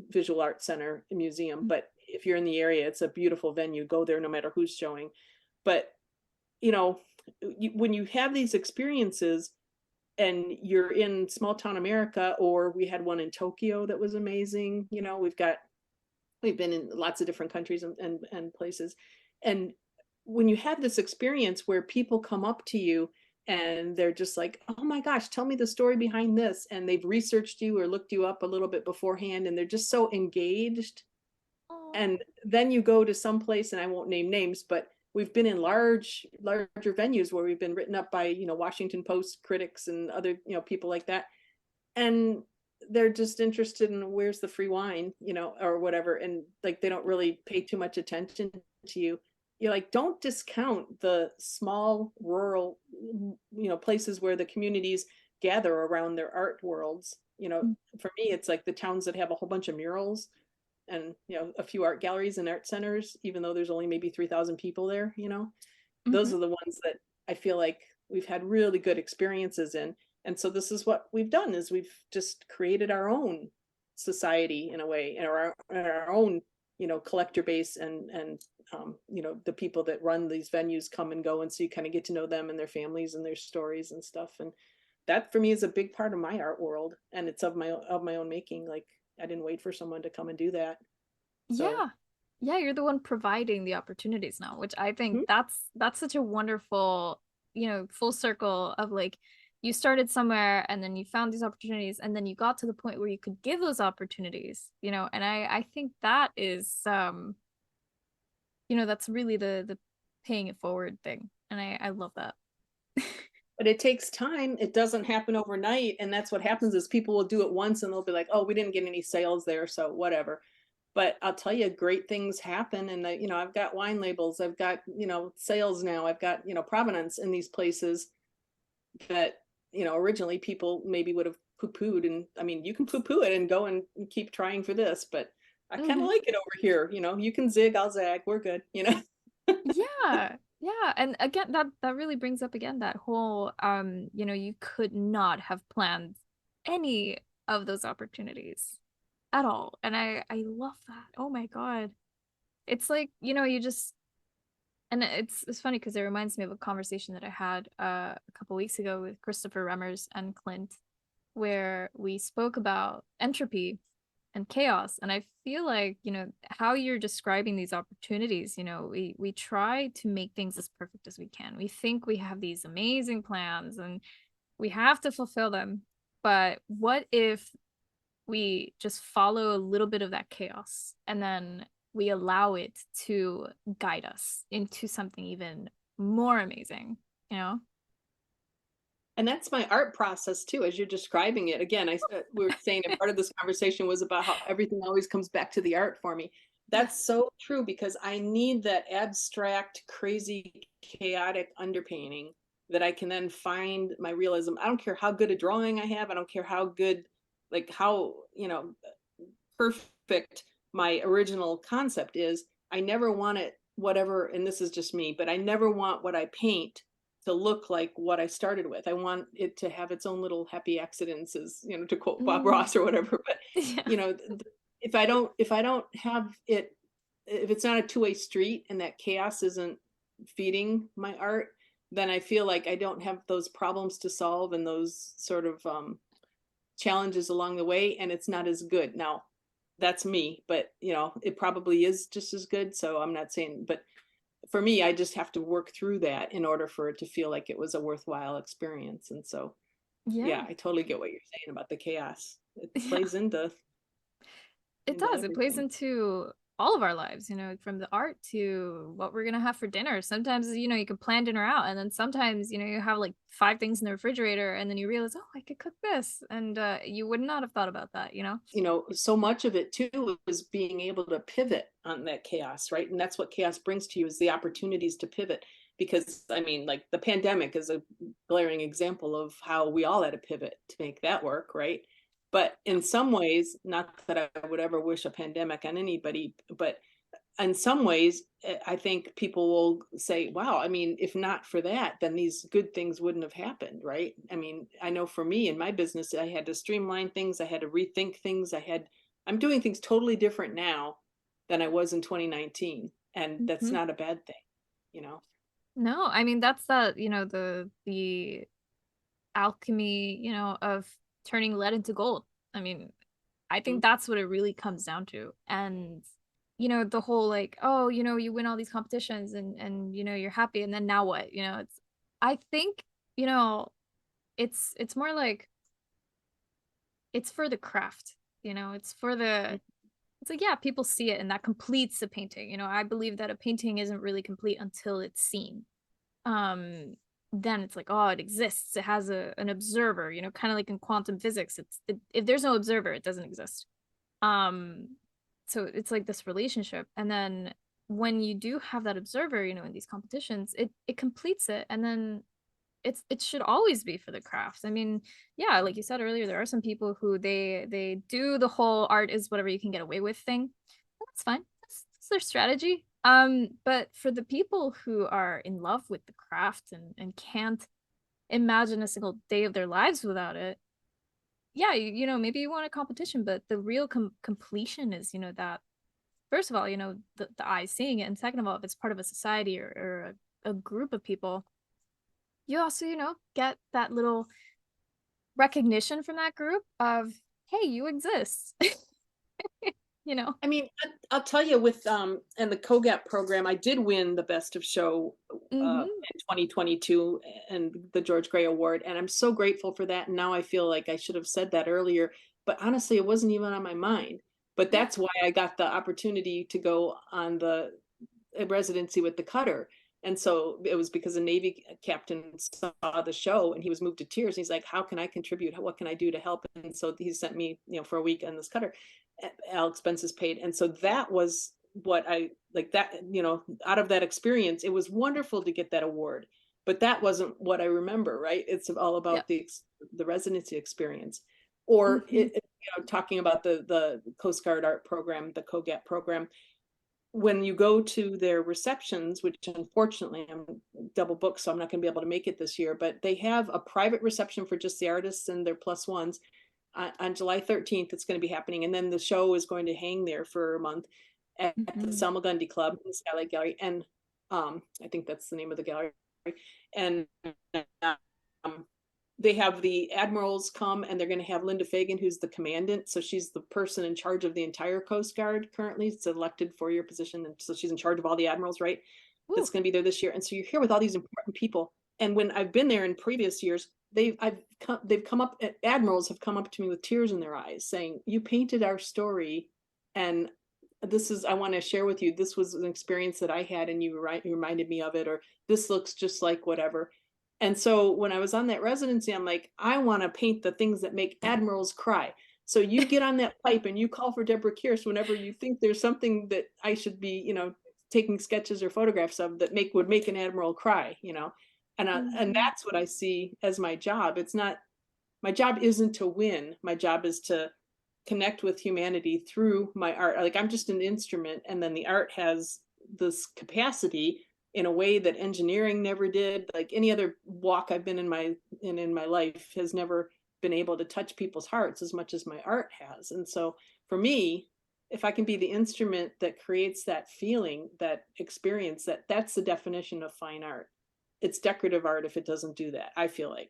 Visual Arts Center Museum. But if you're in the area, it's a beautiful venue. Go there no matter who's showing. But, you know, when you have these experiences and you're in small town America, or we had one in Tokyo that was amazing. We've been in lots of different countries and places. And when you have this experience where people come up to you and they're just like, oh my gosh, tell me the story behind this. And they've researched you or looked you up a little bit beforehand, and they're just so engaged. Oh. And then you go to some place, and I won't name names, but we've been in larger venues where we've been written up by, Washington Post critics and other, people like that. And they're just interested in where's the free wine, or whatever. And like, they don't really pay too much attention to you. You're like, don't discount the small rural, places where the communities gather around their art worlds. Mm. For me, it's like the towns that have a whole bunch of murals and, a few art galleries and art centers, even though there's only maybe 3,000 people there. Those Hmm. are the ones that I feel like we've had really good experiences in. And so this is what we've done, is we've just created our own society in a way, and our own, collector base, and the people that run these venues come and go. And so you kind of get to know them and their families and their stories and stuff. And that for me is a big part of my art world. And it's of my own making. Like, I didn't wait for someone to come and do that. So Yeah. Yeah, you're the one providing the opportunities now, which I think mhm, that's such a wonderful full circle of like you started somewhere and then you found these opportunities and then you got to the point where you could give those opportunities, and I think that is that's really the paying it forward thing. And I love that. But it takes time. It doesn't happen overnight, and that's what happens is people will do it once and they'll be like, "Oh, we didn't get any sales there, so whatever." But I'll tell you, great things happen, and I've got wine labels, I've got, sales now, I've got, provenance in these places that, originally people maybe would have poo-pooed. And I mean, you can poo-poo it and go and keep trying for this, but I kind of Hmm. like it over here. You can zig, I'll zag, we're good. Yeah. Yeah. And again, that really brings up again that whole you could not have planned any of those opportunities at all. And I love that. Oh my God. It's like, you just and it's funny because it reminds me of a conversation that I had a couple weeks ago with Christopher Remmers and Clint, where we spoke about entropy and chaos. And I feel like, how you're describing these opportunities, we try to make things as perfect as we can. We think we have these amazing plans and we have to fulfill them. But what if we just follow a little bit of that chaos and then we allow it to guide us into something even more amazing, you know? And that's my art process too, as you're describing it. Again, we were saying, and part of this conversation was about how everything always comes back to the art for me. That's Yes. so true, because I need that abstract, crazy, chaotic underpainting that I can then find my realism. I don't care how good a drawing I have. I don't care how good, like how, perfect my original concept is. I never want it, whatever, and this is just me, but I never want what I paint to look like what I started with. I want it to have its own little happy accidents, as to quote Bob Mm, Ross or whatever. But yeah. you know, if I don't have it, if it's not a two-way street and that chaos isn't feeding my art, then I feel like I don't have those problems to solve and those sort of challenges along the way, and it's not as good. Now, that's me, but it probably is just as good. So I'm not saying, but for me, I just have to work through that in order for it to feel like it was a worthwhile experience. And so, yeah, Yeah. I totally get what you're saying about the chaos. It Yeah. plays into It does. It plays everything. into all of our lives, from the art to what we're gonna have for dinner. Sometimes, you can plan dinner out, and then sometimes, you have like five things in the refrigerator, and then you realize, oh, I could cook this, and you would not have thought about that. So much of it too is being able to pivot on that chaos, right? And that's what chaos brings to you, is the opportunities to pivot. Because I mean, like, the pandemic is a glaring example of how we all had to pivot to make that work, right? But Yeah. in some ways, not that I would ever wish a pandemic on anybody, but in some ways, I think people will say, wow, I mean, if not for that, then these good things wouldn't have happened, right? I mean, I know for me in my business, I had to streamline things, I had to rethink things, I'm doing things totally different now than I was in 2019. And that's Hmm. not a bad thing, you know? No, I mean that's the alchemy, of turning lead into gold. I mean, I think Mhm. that's what it really comes down to. And the whole like, oh, you win all these competitions and you're happy and then now what? It's I think, you know, it's more like it's for the craft, it's for the it's like, yeah, people see it and that completes the painting. I believe that a painting isn't really complete until it's seen. um then it's like, oh, it exists, it has an observer, kind of like in quantum physics. If there's no observer, it doesn't exist. um so it's like this relationship, and then when you do have that observer, in these competitions, it completes it, and then it should always be for the craft. I mean, yeah, like you said earlier, there are some people who they do the whole art is whatever you can get away with thing. That's fine. That's their strategy. But for the people who are in love with the craft and can't imagine a single day of their lives without it, yeah, maybe you want a competition, but the real completion is, that first of all, the eye seeing it, and second of all, if it's part of a society or a group of people, you also, get that little recognition from that group of, hey, you exist. you know? I mean, I'll tell you with, and the COGAP program, I did win the Best of Show, Mhm. in 2022 and the George Gray Award, and I'm so grateful for that, and now I feel like I should have said that earlier, but honestly, it wasn't even on my mind. But Yeah. that's why I got the opportunity to go on the residency with the cutter. And so it was because a Navy captain saw the show and he was moved to tears. He's like, "How can I contribute? What can I do to help?" And so he sent me, for a week on this cutter, all expenses paid. And so that was what I like that, out of that experience, it was wonderful to get that award. But that wasn't what I remember, right? It's all Yeah. about the residency experience. Or Mhm. talking about the Coast Guard art program, the COGAP program, when you go to their receptions, which unfortunately I'm double booked, so I'm not going to be able to make it this year, but they have a private reception for just the artists and their plus ones on July 13th. It's going to be happening. And then the show is going to hang there for a month at the Mhm. Selma Gundy Club in Skylight Gallery. And I think that's the name of the gallery. And um, they have the admirals come and they're going to have Linda Fagan, who's the commandant. So she's the person in charge of the entire Coast Guard currently. It's an elected 4-year position. And so she's in charge of all the admirals, right? Ooh. That's going to be there this year. And so you're here with all these important people. And when I've been there in previous years, they've come up, admirals have come up to me with tears in their eyes saying, "You painted our story. And this is, I want to share with you, this was an experience that I had and you reminded me of it, or this looks just like whatever." And so when I was on that residency, I'm like, I want to paint the things that make admirals cry. So you get on that pipe and you call for Debra Keirce whenever you think there's something that I should be, taking sketches or photographs of that would make an admiral cry. And Mhm. that's what I see as my job. It's not, my job isn't to win. My job is to connect with humanity through my art. Like I'm just an instrument, and then the art has this capacity in a way that engineering never did. Like any other walk I've been in my life has never been able to touch people's hearts as much as my art has. And so for me, if I can be the instrument that creates that feeling, that experience, that's the definition of fine art. It's decorative art if it doesn't do that. I feel like,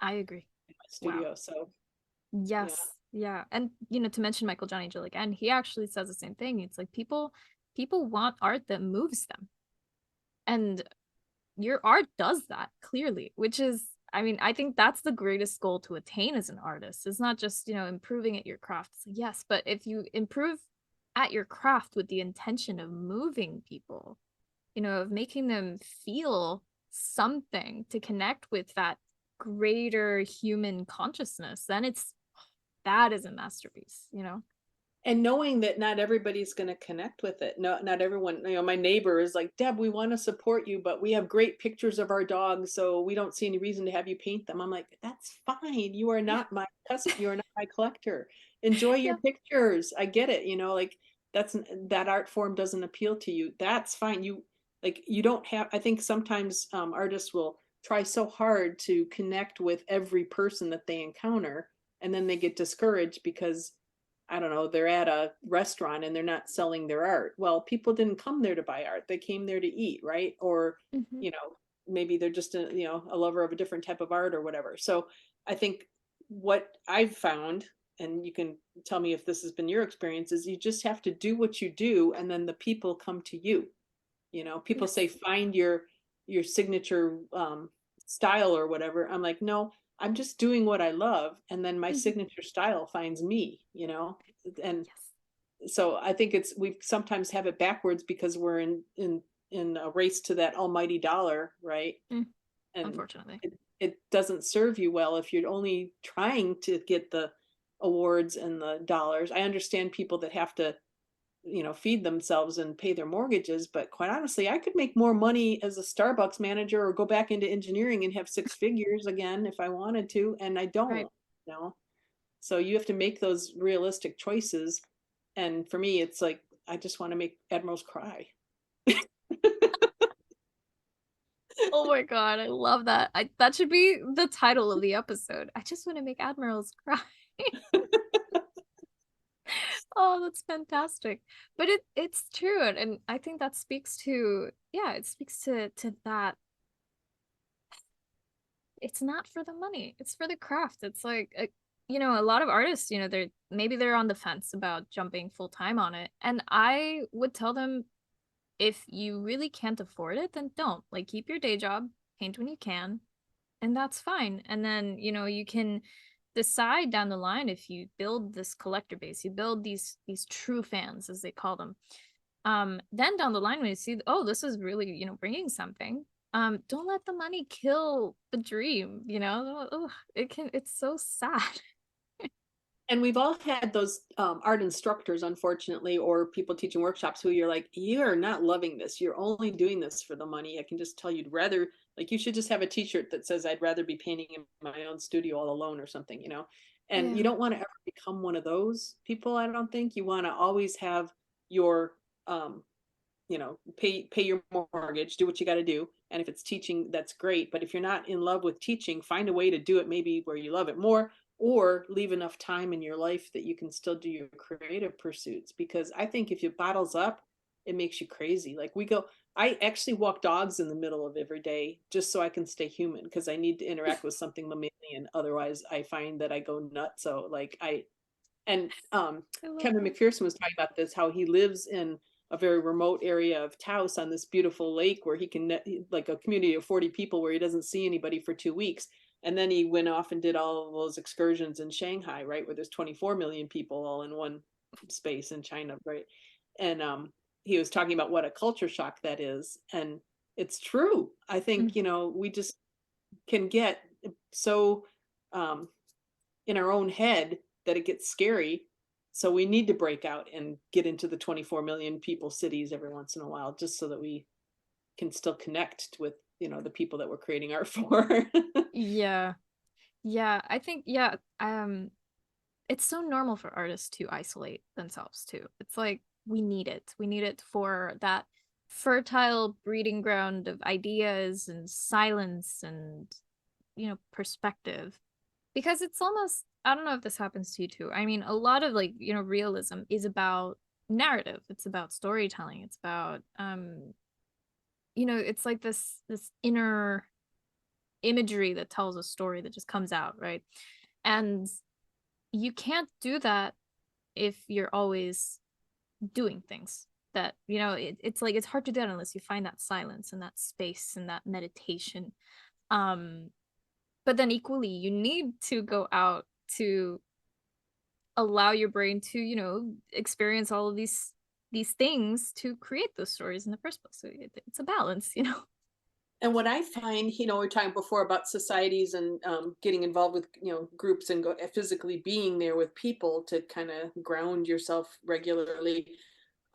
I agree. in my Wow. studio. So yeah. Yes. Yeah. And to mention Michael Johnny Gill again, he actually says the same thing. It's like people want art that moves them. And your art does that clearly, which is, I mean, I think that's the greatest goal to attain as an artist. It's not just, improving at your craft. Yes, but if you improve at your craft with the intention of moving people, of making them feel something to connect with that greater human consciousness, then that is a masterpiece. And knowing that not everybody's going to connect with it. No, not everyone. My neighbor is like, "Deb, we want to support you, but we have great pictures of our dogs, so we don't see any reason to have you paint them." I'm like, "That's fine. You are Yeah. not my customer. You are not my collector. Enjoy your Yeah. pictures. I get it. Like that art form doesn't appeal to you. That's fine. You don't have. I think sometimes artists will try so hard to connect with every person that they encounter, and then they get discouraged because I don't know, they're at a restaurant and they're not selling their art. Well, people didn't come there to buy art. They came there to eat, right? Or, Hmm. you know, maybe they're just a lover of a different type of art or whatever. So I think what I've found, and you can tell me if this has been your experience, is you just have to do what you do and then the people come to you. People say Yes. find your signature style or whatever. I'm like, no, I'm just doing what I love, and then my Hmm. signature style finds me. And Yes. so I think we sometimes have it backwards because we're in a race to that almighty dollar, right? Mm, And unfortunately. it doesn't serve you well if you're only trying to get the awards and the dollars. I understand people that have to feed themselves and pay their mortgages. But quite honestly, I could make more money as a Starbucks manager or go back into engineering and have six figures again if I wanted to. And I Right. don't, you know? So you have to make those realistic choices. And for me, it's like, I just want to make admirals cry. Oh my God, I love that. That should be the title of the episode. I just want to make admirals cry. Oh, that's fantastic. But it's true, and I think that speaks to, yeah, it speaks to that it's not for the money. It's for the craft. It's like a lot of artists, they're on the fence about jumping full time on it. And I would tell them, if you really can't afford it, then don't. Like, keep your day job, paint when you can, and that's fine. And then, you can decide down the line, if you build this collector base, you build these true fans, as they call them. Then down the line, when you see, oh, this is really, bringing something, don't let the money kill the dream, Oh, it's so sad. And we've all had those art instructors, unfortunately, or people teaching workshops who you're like, you are not loving this. You're only doing this for the money. I can just tell you'd rather, like, you should just have a t-shirt that says, I'd rather be painting in my own studio all alone or something, you know? And you Yeah. don't want to ever become one of those people, I don't think. You want to always have your um, pay your mortgage, do what you got to do, and if it's teaching, that's great. But if you're not in love with teaching, find a way to do it maybe where you love it more, or leave enough time in your life that you can still do your creative pursuits. Because I think if it bottles up, it makes you crazy. Like, I actually walk dogs in the middle of every day just so I can stay human, because I need to interact with something mammalian, otherwise I find that I go nuts. So like I and I love Kevin that. McPherson was talking about this, how he lives in a very remote area of Taos on this beautiful lake where he can, like a community of 40 people, where he doesn't see anybody for 2 weeks. And then he went off and did all of those excursions in Shanghai, right, where there's 24 million people all in one space in China, right? And he was talking about what a culture shock that is. And it's true. I think, Mm. we just can get so um, in our own head that it gets scary. So we need to break out and get into the 24 million people cities every once in a while, just so that we can still connect with, the people that we're creating art for. Yeah. Yeah, I think, yeah, it's so normal for artists to isolate themselves too. It's like, we need it. We need it for that fertile breeding ground of ideas and silence and, perspective. Because it's almost, I don't know if this happens to you too. I mean, a lot of, like, realism is about narrative. It's about storytelling. It's about it's like this inner imagery that tells a story that just comes out, right? And you can't do that if you're always doing things that, it's like, it's hard to do that unless you find that silence and that space and that meditation. um but then equally, you need to go out to allow your brain to, experience all of these things to create those stories in the first place. So it's a balance. And what I find, we are talking before about societies and getting involved with, groups, and physically being there with people to kind of ground yourself regularly.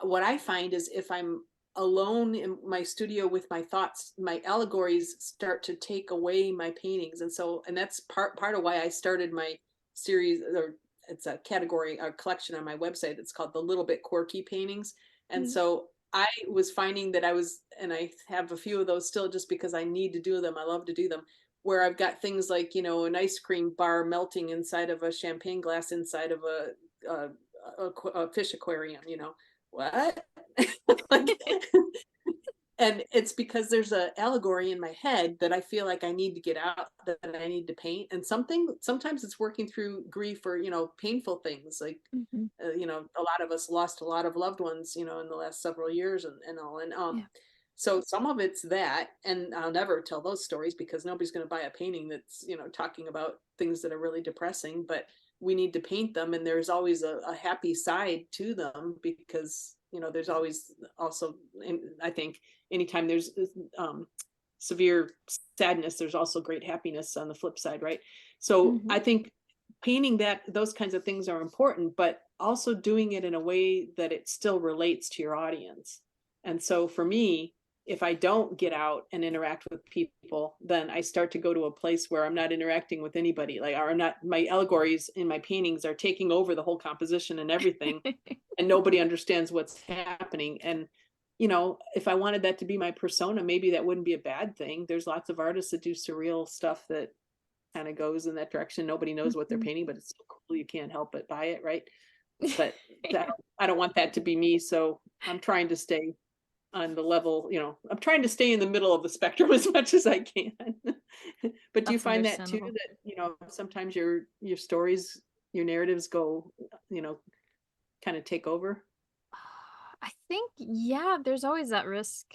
What I find is, if I'm alone in my studio with my thoughts, my allegories start to take away my paintings. And that's part of why I started my series, or it's a category, a collection on my website. It's called The Little Bit Quirky Paintings. And Mm. so I was finding that and I have a few of those still, just because I need to do them. I love to do them, where I've got things like, an ice cream bar melting inside of a champagne glass inside of a fish aquarium, what? Like, and it's because there's a allegory in my head that I feel like I need to get out, that I need to paint. And sometimes it's working through grief, or, painful things, like, Mhm. a lot of us lost a lot of loved ones, in the last several years, and all. And Yeah. so some of it's that, and I'll never tell those stories because nobody's going to buy a painting that's, talking about things that are really depressing. But we need to paint them, and there's always a happy side to them, because, there's always also, and I think anytime there's severe sadness, there's also great happiness on the flip side, right? So Mhm. I think painting those kinds of things are important, but also doing it in a way that it still relates to your audience. And so for me, if I don't get out and interact with people, then I start to go to a place where I'm not interacting with anybody. Like, or I'm not, my allegories in my paintings are taking over the whole composition and everything, and nobody understands what's happening. And, if I wanted that to be my persona, maybe that wouldn't be a bad thing. There's lots of artists that do surreal stuff that kind of goes in that direction. Nobody knows what they're Mhm. painting, but it's so cool. You can't help but buy it, right? But I don't want that to be me. So I'm trying to stay on the level, I'm trying to stay in the middle of the spectrum as much as I can. But do you That's find that too, understandable. that, sometimes your stories, your narratives go, kind of take over? I think, yeah, there's always that risk.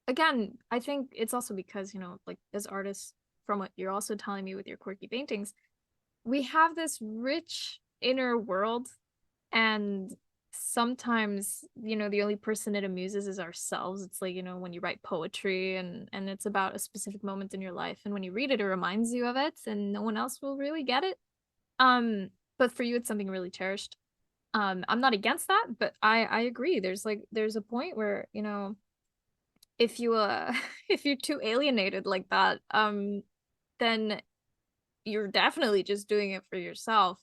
Again, I think it's also because, like as artists, from what you're also telling me with your quirky paintings, we have this rich inner world, and sometimes, the only person it amuses is ourselves. It's like, when you write poetry and it's about a specific moment in your life, and when you read it, it reminds you of it, and no one else will really get it. Um, but for you, it's something really cherished. I'm not against that, but I agree. There's a point where, if you if you're too alienated like that, then you're definitely just doing it for yourself.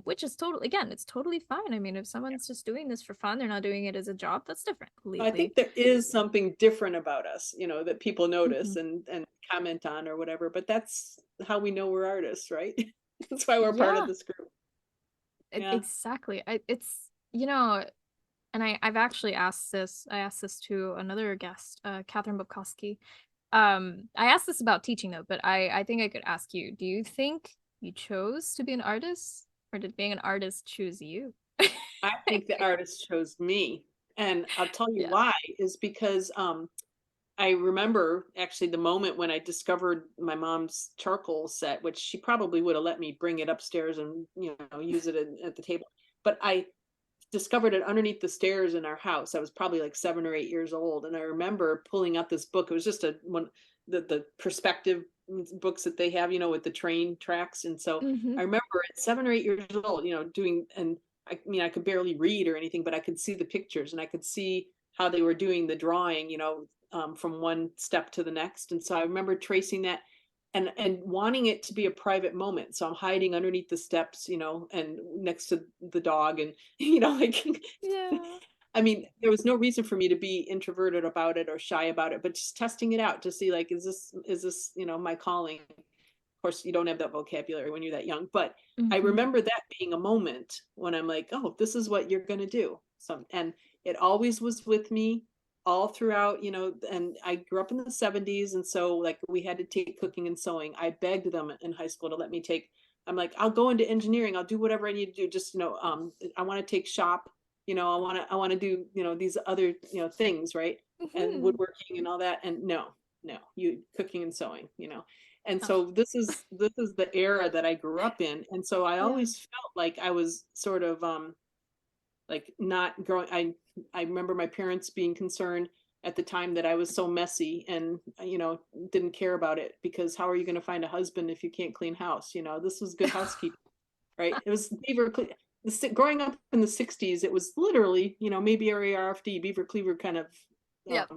Which is totally, again, it's totally fine. I mean, if someone's just doing this for fun, they're not doing it as a job, that's different I completely. think there is something different about us, that people Hmm. notice and comment on or whatever, but that's how we know we're artists, right? That's why we're part of Yeah, this group. Yeah. exactly. It's, and I've actually I asked this to another guest, Catherine Bobkowski. I asked this about teaching though, but I think I could ask you, do you think you chose to be an artist, or did being an artist choose you? I think the artist chose me. And I'll tell you Yeah. why, is because I remember actually the moment when I discovered my mom's charcoal set, which she probably would have let me bring it upstairs and, use it at the table. But I discovered it underneath the stairs in our house. I was probably like 7 or 8 years old, and I remember pulling out this book. It was just a one the perspective books that they have, with the train tracks. And so Hmm. I remember at 7 or 8 years old, doing, and I mean I could barely read or anything, but I could see the pictures and I could see how they were doing the drawing, from one step to the next. And so I remember tracing that and wanting it to be a private moment. So I'm hiding underneath the steps, and next to the dog, and like Yeah. I mean, there was no reason for me to be introverted about it or shy about it, but just testing it out to see, like, is this, my calling? Of course, you don't have that vocabulary when you're that young, but I Hmm. remember that being a moment when I'm like, oh, this is what you're gonna do. And it always was with me all throughout, and I grew up in the 70s. And so like we had to take cooking and sewing. I begged them in high school to let me take, I'm like, I'll go into engineering, I'll do whatever I need to do. Just, I want to take shop, I want to do, these other, things, right? And Hmm. woodworking and all that. And no, you cooking and sewing, and Oh, so this is the era that I grew up in. And so I yeah. always felt like I was sort of like not growing. I remember my parents being concerned at the time that I was so messy and didn't care about it, because how are you going to find a husband if you can't clean house? This was good housekeeping, right? It was growing up in the 60s, it was literally, maybe a RFD, Beaver Cleaver kind of Yep.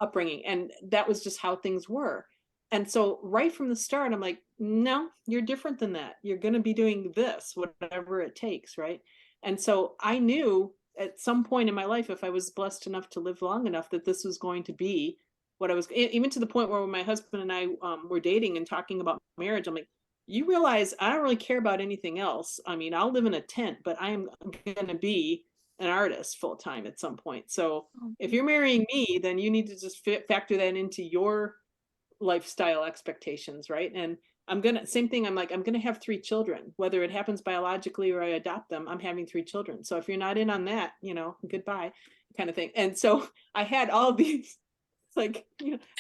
upbringing. And that was just how things were. And so right from the start, I'm like, no, you're different than that. You're going to be doing this, whatever it takes. Right. And so I knew at some point in my life, if I was blessed enough to live long enough, that this was going to be what I was, even to the point where when my husband and I were dating and talking about marriage, I'm like, you realize I don't really care about anything else. I mean, I'll live in a tent, but I am going to be an artist full time at some point. So if you're marrying me, then you need to just factor that into your lifestyle expectations, right? And same thing. I'm gonna have 3 children, whether it happens biologically or I adopt them. I'm having 3 children. So if you're not in on that, goodbye, kind of thing. And so I had all these, like,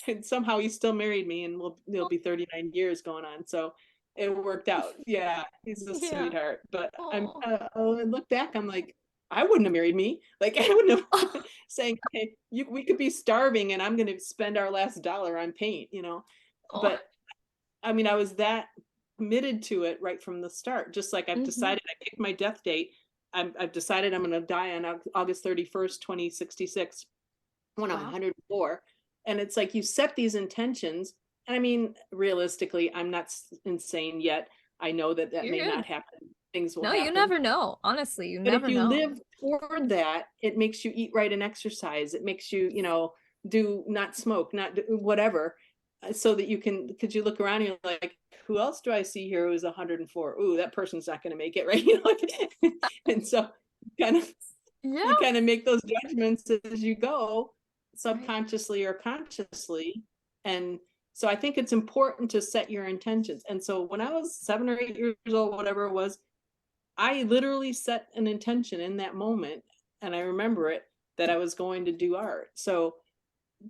and somehow he still married me, and it'll be 39 years going on. So it worked out. Yeah, he's a Yeah. sweetheart. But Oh. I look back, I'm like, I wouldn't have married me. Like I wouldn't have saying, hey, we could be starving and I'm going to spend our last dollar on paint, Oh. But I mean, I was that committed to it right from the start. Just like I've Hmm. decided, I picked my death date. I've decided I'm going to die on August 31st, 2066, when I'm Wow. 104. And it's like you set these intentions. And I mean, realistically, I'm not insane yet. I know that that You're may not good. happen. Things will No, you happen. never know. Honestly, you But if never you know. live toward that, it makes you eat right and exercise. It makes you, do not smoke, not do whatever, so that you can, because you look around and you're like, who else do I see here who's 104? Ooh, that person's not going to make it, right? And so kind of Yeah. you kind of make those judgments as you go, Right. subconsciously or consciously. And so I think it's important to set your intentions. And so when I was 7 or 8 years old, whatever it was, I literally set an intention in that moment, and I remember it, that I was going to do art. So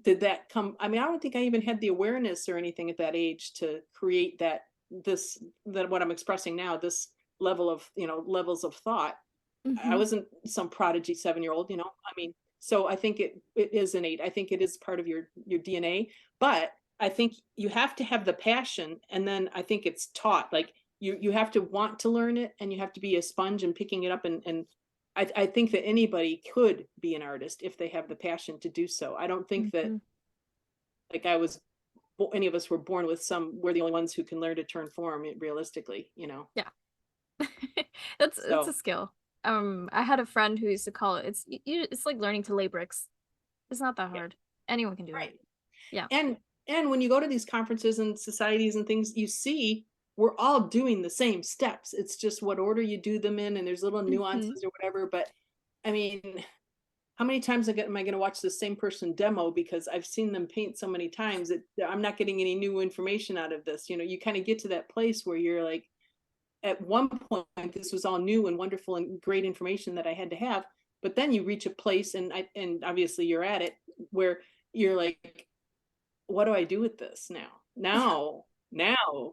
did that come, I mean, I don't think I even had the awareness or anything at that age to create that what I'm expressing now, this level of, levels of thought. I Mm-hmm. wasn't some prodigy 7-year old, I mean, so I think it is innate. I think it is part of your DNA, but I think you have to have the passion, and then I think it's taught. Like you have to want to learn it, and you have to be a sponge and picking it up, and I think that anybody could be an artist if they have the passion to do so. I don't think that Mm-hmm. like any of us were born with we're the only ones who can learn to turn form realistically. Yeah. It's a So skill. I had a friend who used to call it, it's like learning to lay bricks. It's not that yeah, hard. Anyone can do it. right. Yeah. And when you go to these conferences and societies and things, you see we're all doing the same steps. It's just what order you do them in, and there's little Mm-hmm. nuances or whatever. But I mean, how many times am I going to watch the same person demo because I've seen them paint so many times that I'm not getting any new information out of this? You kind of get to that place where you're like, at one point, this was all new and wonderful and great information that I had to have. But then you reach a place, and obviously you're at it, where you're like, what do I do with this now? Yeah. Now,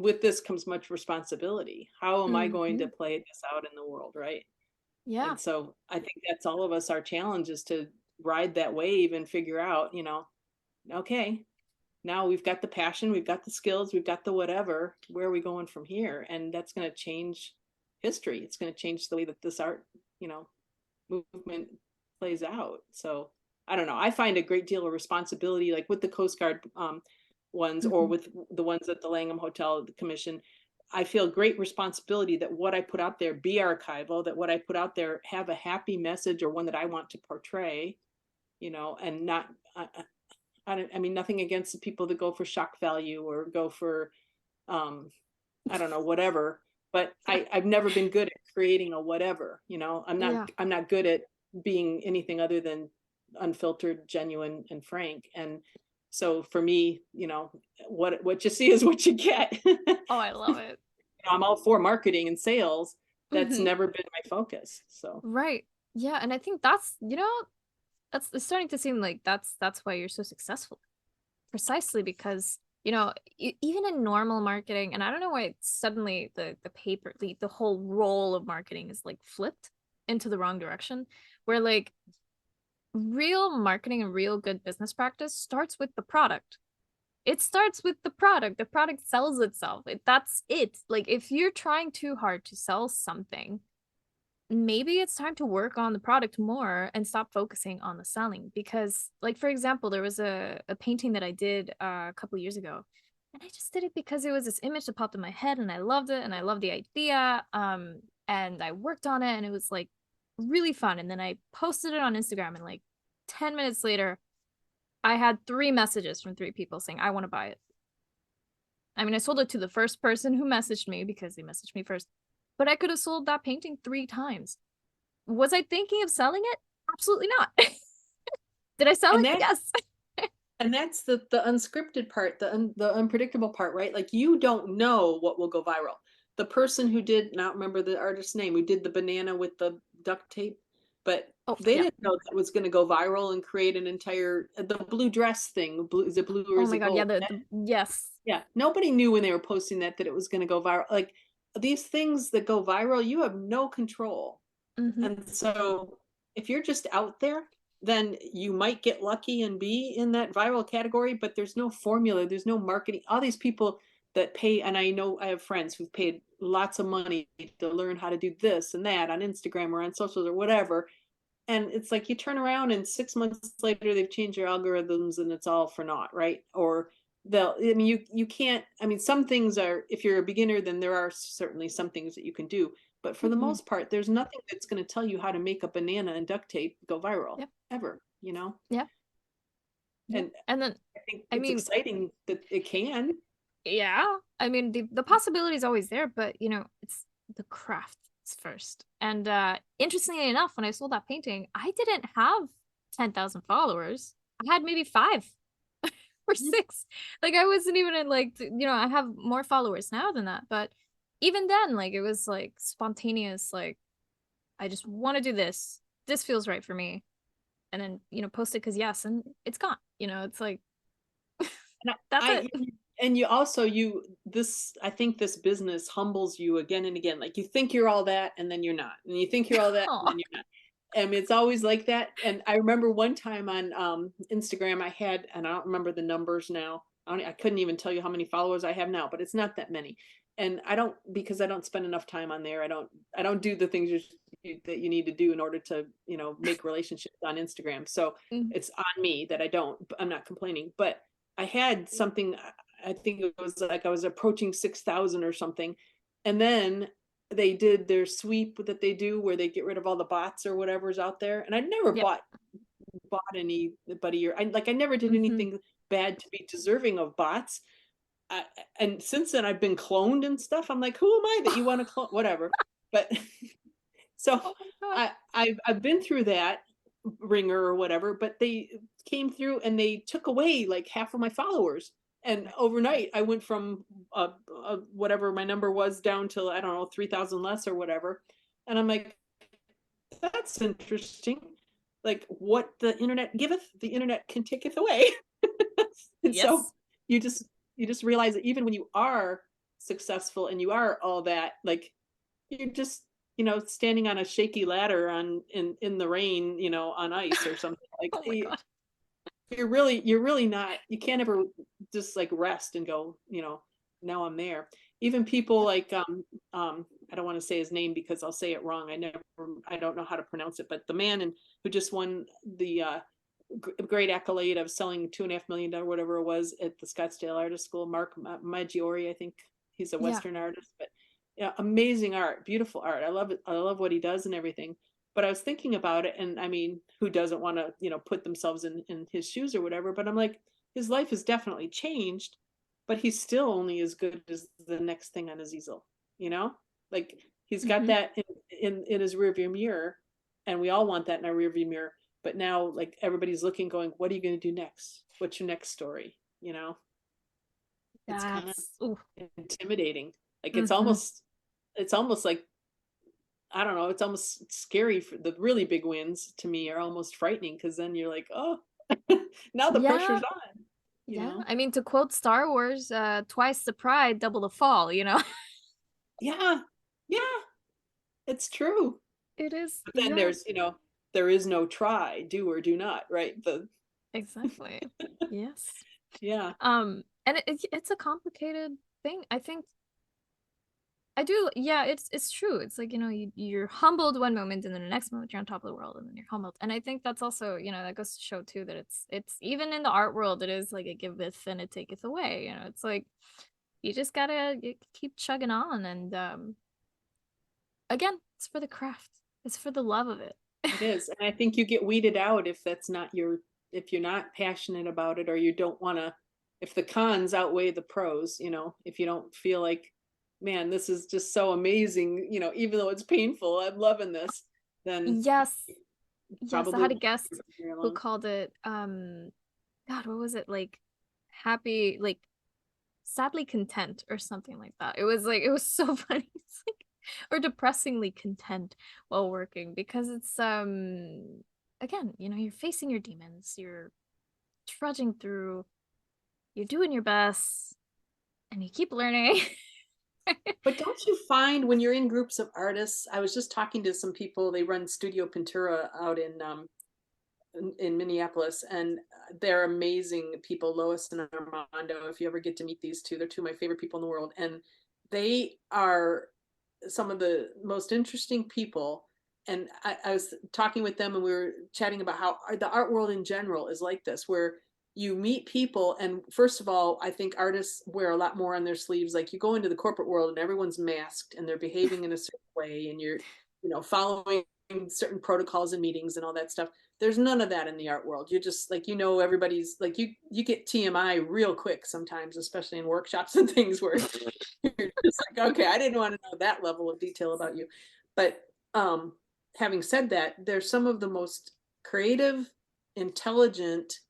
with this comes much responsibility. How am I going Mm-hmm. to play this out in the world, right? Yeah. And so I think that's all of us, our challenge is to ride that wave and figure out, okay, now we've got the passion, we've got the skills, we've got the whatever, where are we going from here? And that's going to change history. It's going to change the way that this art, you know, movement plays out. So I don't know. I find a great deal of responsibility, like with the Coast Guard ones, or Mm-hmm. with the ones at the Langham Hotel Commission. I feel great responsibility that what I put out there be archival, that what I put out there have a happy message or one that I want to portray, and not. I mean, nothing against the people that go for shock value or go for, um, I don't know, whatever. But Yeah. I've never been good at creating a whatever. I'm not Yeah. I'm not good at being anything other than unfiltered, genuine, and frank. And so for me, what you see is what you get. Oh, I love it. I'm all for marketing and sales. That's Mm-hmm. never been my focus. So Right. Yeah, and I think that's it's starting to seem like that's why you're so successful. Precisely because, even in normal marketing, and I don't know why it's suddenly the whole role of marketing is like flipped into the wrong direction, where like real marketing and real good business practice starts with the product. It starts with the product. The product sells itself. That's it. Like if you're trying too hard to sell something, maybe it's time to work on the product more and stop focusing on the selling. Because like for example, there was a painting that I did a couple years ago, and I just did it because it was this image that popped in my head and I loved it and I loved the idea, and I worked on it and it was like really fun. And then I posted it on Instagram, and like 10 minutes later I had 3 messages from 3 people saying I want to buy it. I mean, I sold it to the first person who messaged me because they messaged me first, but I could have sold that painting 3 times. Was I thinking of selling it? Absolutely not. Did I sell and it? that Yes. and that's the unscripted part, the unpredictable part, right? Like you don't know what will go viral. The person who did, not remember the artist's name, who did the banana with the duct tape, but Oh, they yeah. didn't know that was going to go viral and create an entire the blue dress thing. Blue, is it blue or Oh is my it God. Yeah. gold? The yes. Yeah, nobody knew when they were posting that it was going to go viral. Like these things that go viral, you have no control. Mm-hmm. And so if you're just out there, then you might get lucky and be in that viral category, but there's no formula, there's no marketing. All these people that pay, and I know I have friends who've paid lots of money to learn how to do this and that on Instagram or on socials or whatever. And it's like you turn around and 6 months later they've changed your algorithms and it's all for naught, right? Or I mean, you can't, I mean, some things are, if you're a beginner, then there are certainly some things that you can do. But for the Mm-hmm. most part, there's nothing that's going to tell you how to make a banana and duct tape go viral Yep. ever. Yep. Yep. And And then, I think I it's mean, exciting that it can. yeah. I mean, the possibility is always there, but it's the craft first. And interestingly enough, when I sold that painting, I didn't have 10,000 followers. I had maybe 5. or Mhm. 6. Like I wasn't even in like, I have more followers now than that, but even then, like it was like spontaneous, like I just want to do this. This feels right for me. And then, post it because yes, and it's gone. It's like And that's it. and you also this I think this business humbles you again and again. Like you think you're all that and then you're not. And you think you're all that and Oh, then you're not. And it's always like that. And I remember one time on Instagram I had, and I don't remember the numbers now. I couldn't even tell you how many followers I have now, but it's not that many. And I don't, because I don't spend enough time on there. I don't do the things that you need to do in order to, make relationships on Instagram. So it's on me that I don't. I'm not complaining, but I had something, I think it was like I was approaching 6,000 or something. And then they did their sweep that they do where they get rid of all the bots or whatever's out there. And I never yep. bought anybody, or I never did Hmm. anything bad to be deserving of bots. I, and since then I've been cloned and stuff. I'm like, who am I that you want to clone? Whatever. But so Oh my God. I've been through that ringer or whatever, but they came through and they took away like half of my followers. And Right. overnight, I went from whatever my number was down to, I don't know, 3,000 less or whatever. And I'm like, that's interesting. Like what the internet giveth, the internet can taketh away. And so Yes. you just you just realize that even when you are successful and you are all that, like you're just, standing on a shaky ladder in the rain, on ice or something. Like Oh my God. you're really not, you can't ever just like rest and go, now I'm there. Even people Yep. like I don't want to say his name because I'll say it wrong. I don't know how to pronounce it, but the man who just won the great accolade of selling $2.5 million, whatever it was, at the Scottsdale Artist School. Mark Maggiore, I think he's a Yeah. Western artist, but yeah, amazing art, beautiful art. I love it. I love what he does and everything. But I was thinking about it, and I mean, who doesn't want to, put themselves in his shoes or whatever? But I'm like, his life has definitely changed, but he's still only as good as the next thing on his easel. You know, like he's got Hmm. that in his rearview mirror, and we all want that in our rearview mirror. But now, like everybody's looking, going, "What are you going to do next? What's your next story?" It's kind of That's ooh. intimidating. Like Hmm. it's almost like, I don't know, it's almost scary. For the really big wins to me are almost frightening, because then you're like, oh, now the Yeah. pressure's on, you Yeah. know? I mean, to quote Star Wars, twice the pride, double the fall, Yeah, yeah, it's true. It is. But then Yeah. there is no try, do or do not, right? Exactly. Yes. Yeah, And it's a complicated thing. I think I do. Yeah, it's true. It's like, you're humbled one moment and then the next moment you're on top of the world and then you're humbled. And I think that's also, that goes to show too that it's even in the art world, it is like a giveth and it taketh away. It's like you just gotta keep chugging on and again, it's for the craft. It's for the love of it. it is. And I think you get weeded out if you're not passionate about it, or you don't want to, if the cons outweigh the pros, if you don't feel like, man, this is just so amazing, even though it's painful, I'm loving this, then Yes. you Yes, I probably had a won't guest be very who long. called it God, what was it? Like happy, like sadly content or something like that. It was so funny. It's like or depressingly content while working because it's again, you're facing your demons, you're trudging through, you're doing your best, and you keep learning. But don't you find when you're in groups of artists, I was just talking to some people, they run Studio Pintura out in Minneapolis, and they're amazing people, Lois and Armando. If you ever get to meet these two, they're two of my favorite people in the world, and they are some of the most interesting people. And I was talking with them, and we were chatting about how the art world in general is like this, where you meet people, and first of all, I think artists wear a lot more on their sleeves. Like you go into the corporate world, and everyone's masked, and they're behaving in a certain way, and you're, following certain protocols and meetings and all that stuff. There's none of that in the art world. You're just like, everybody's like, you get TMI real quick sometimes, especially in workshops and things where you're just like, okay, I didn't want to know that level of detail about you. But having said that, they're some of the most creative, intelligent,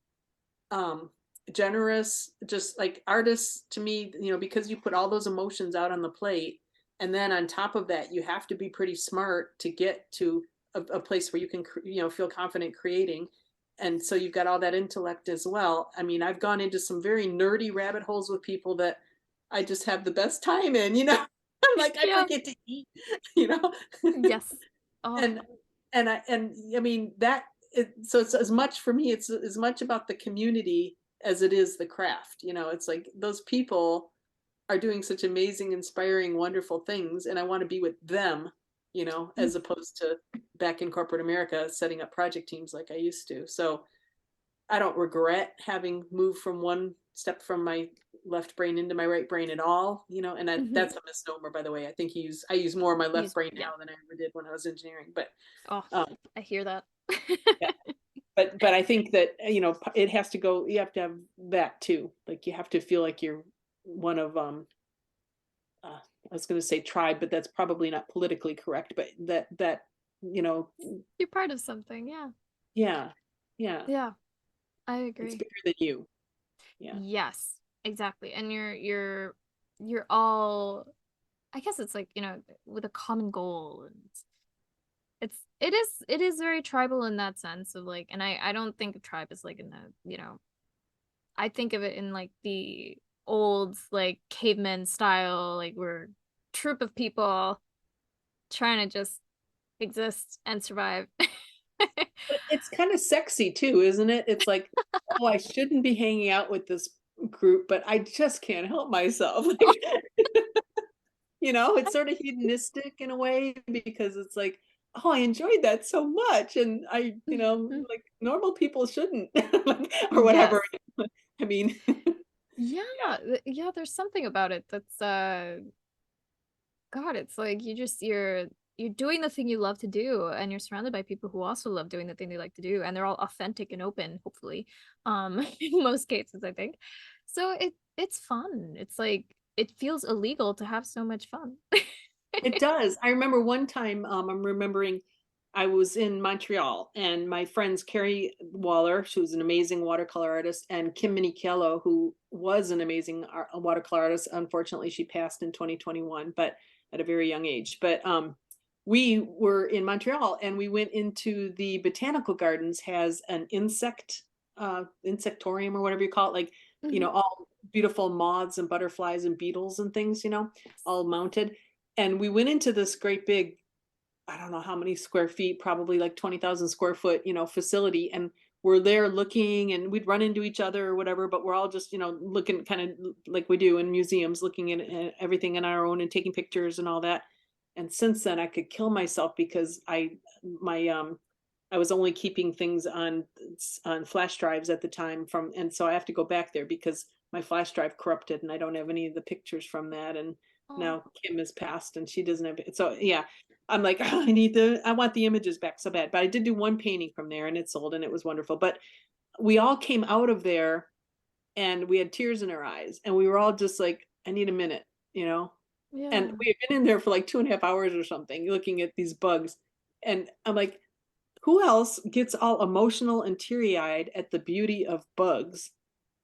um, generous, just like artists to me, because you put all those emotions out on the plate. And then on top of that, you have to be pretty smart to get to a place where you can, feel confident creating. And so you've got all that intellect as well. I mean, I've gone into some very nerdy rabbit holes with people that I just have the best time in. I'm like, I Yeah. forget to eat, you know? Yes. Oh. and I mean so it's as much for me, it's as much about the community as it is the craft. It's like those people are doing such amazing, inspiring, wonderful things, and I want to be with them, Mm. as opposed to back in corporate America setting up project teams like I used to. So I don't regret having moved from one step from my left brain into my right brain at all, and Mhm. that's a misnomer, by the way. I use more of my left brain Yeah. now than I ever did when I was engineering. But Oh, um, I hear that. yeah, but I think that it has to go. You have to have that too. Like you have to feel like you're one of I was going to say tribe, but that's probably not politically correct. But that you know, You're part of something. Yeah. yeah, yeah, Yeah, I it's agree. bigger than you. Yeah. Yes, exactly. And you're all, I guess it's like, with a common goal, and it is very tribal in that sense of like, and I don't think of tribe as like in the, I think of it in like the old like caveman style, like we're a troop of people trying to just exist and survive. But it's kind of sexy too, isn't it? It's like, oh, I shouldn't be hanging out with this group, but I just can't help myself. It's sort of hedonistic in a way because it's like, oh, I enjoyed that so much. And like normal people shouldn't, like, or Yes. whatever. I mean, yeah, Yeah, yeah, there's something about it that's God, it's like you're doing the thing you love to do, and you're surrounded by people who also love doing the thing they like to do, and they're all authentic and open, hopefully. In most cases, I think. So it's fun. It's like it feels illegal to have so much fun. it does. I remember one time, I'm remembering I was in Montreal and my friends Carrie Waller, she was an amazing watercolor artist, and Kim Minichiello, who was an amazing watercolor artist. Unfortunately, she passed in 2021, but at a very young age. But we were in Montreal and we went into the botanical gardens, has an insectorium or whatever you call it, like, Mhm. all beautiful moths and butterflies and beetles and things, Yes. all mounted. And we went into this great big, I don't know how many square feet, probably like 20,000 square foot, facility. And we're there looking and we'd run into each other or whatever, but we're all just, looking kind of like we do in museums, looking at everything on our own and taking pictures and all that. And since then I could kill myself because I was only keeping things on flash drives at the time and so I have to go back there because my flash drive corrupted and I don't have any of the pictures from that. And Oh, now Kim has passed and she doesn't have it. So yeah, I'm like, oh, I want the images back so bad. But I did do one painting from there and it sold and it was wonderful. But we all came out of there and we had tears in our eyes and we were all just like, I need a minute, you know? And yeah. we had been in there for like 2.5 hours or something looking at these bugs. And I'm like, who else gets all emotional and teary eyed at the beauty of bugs?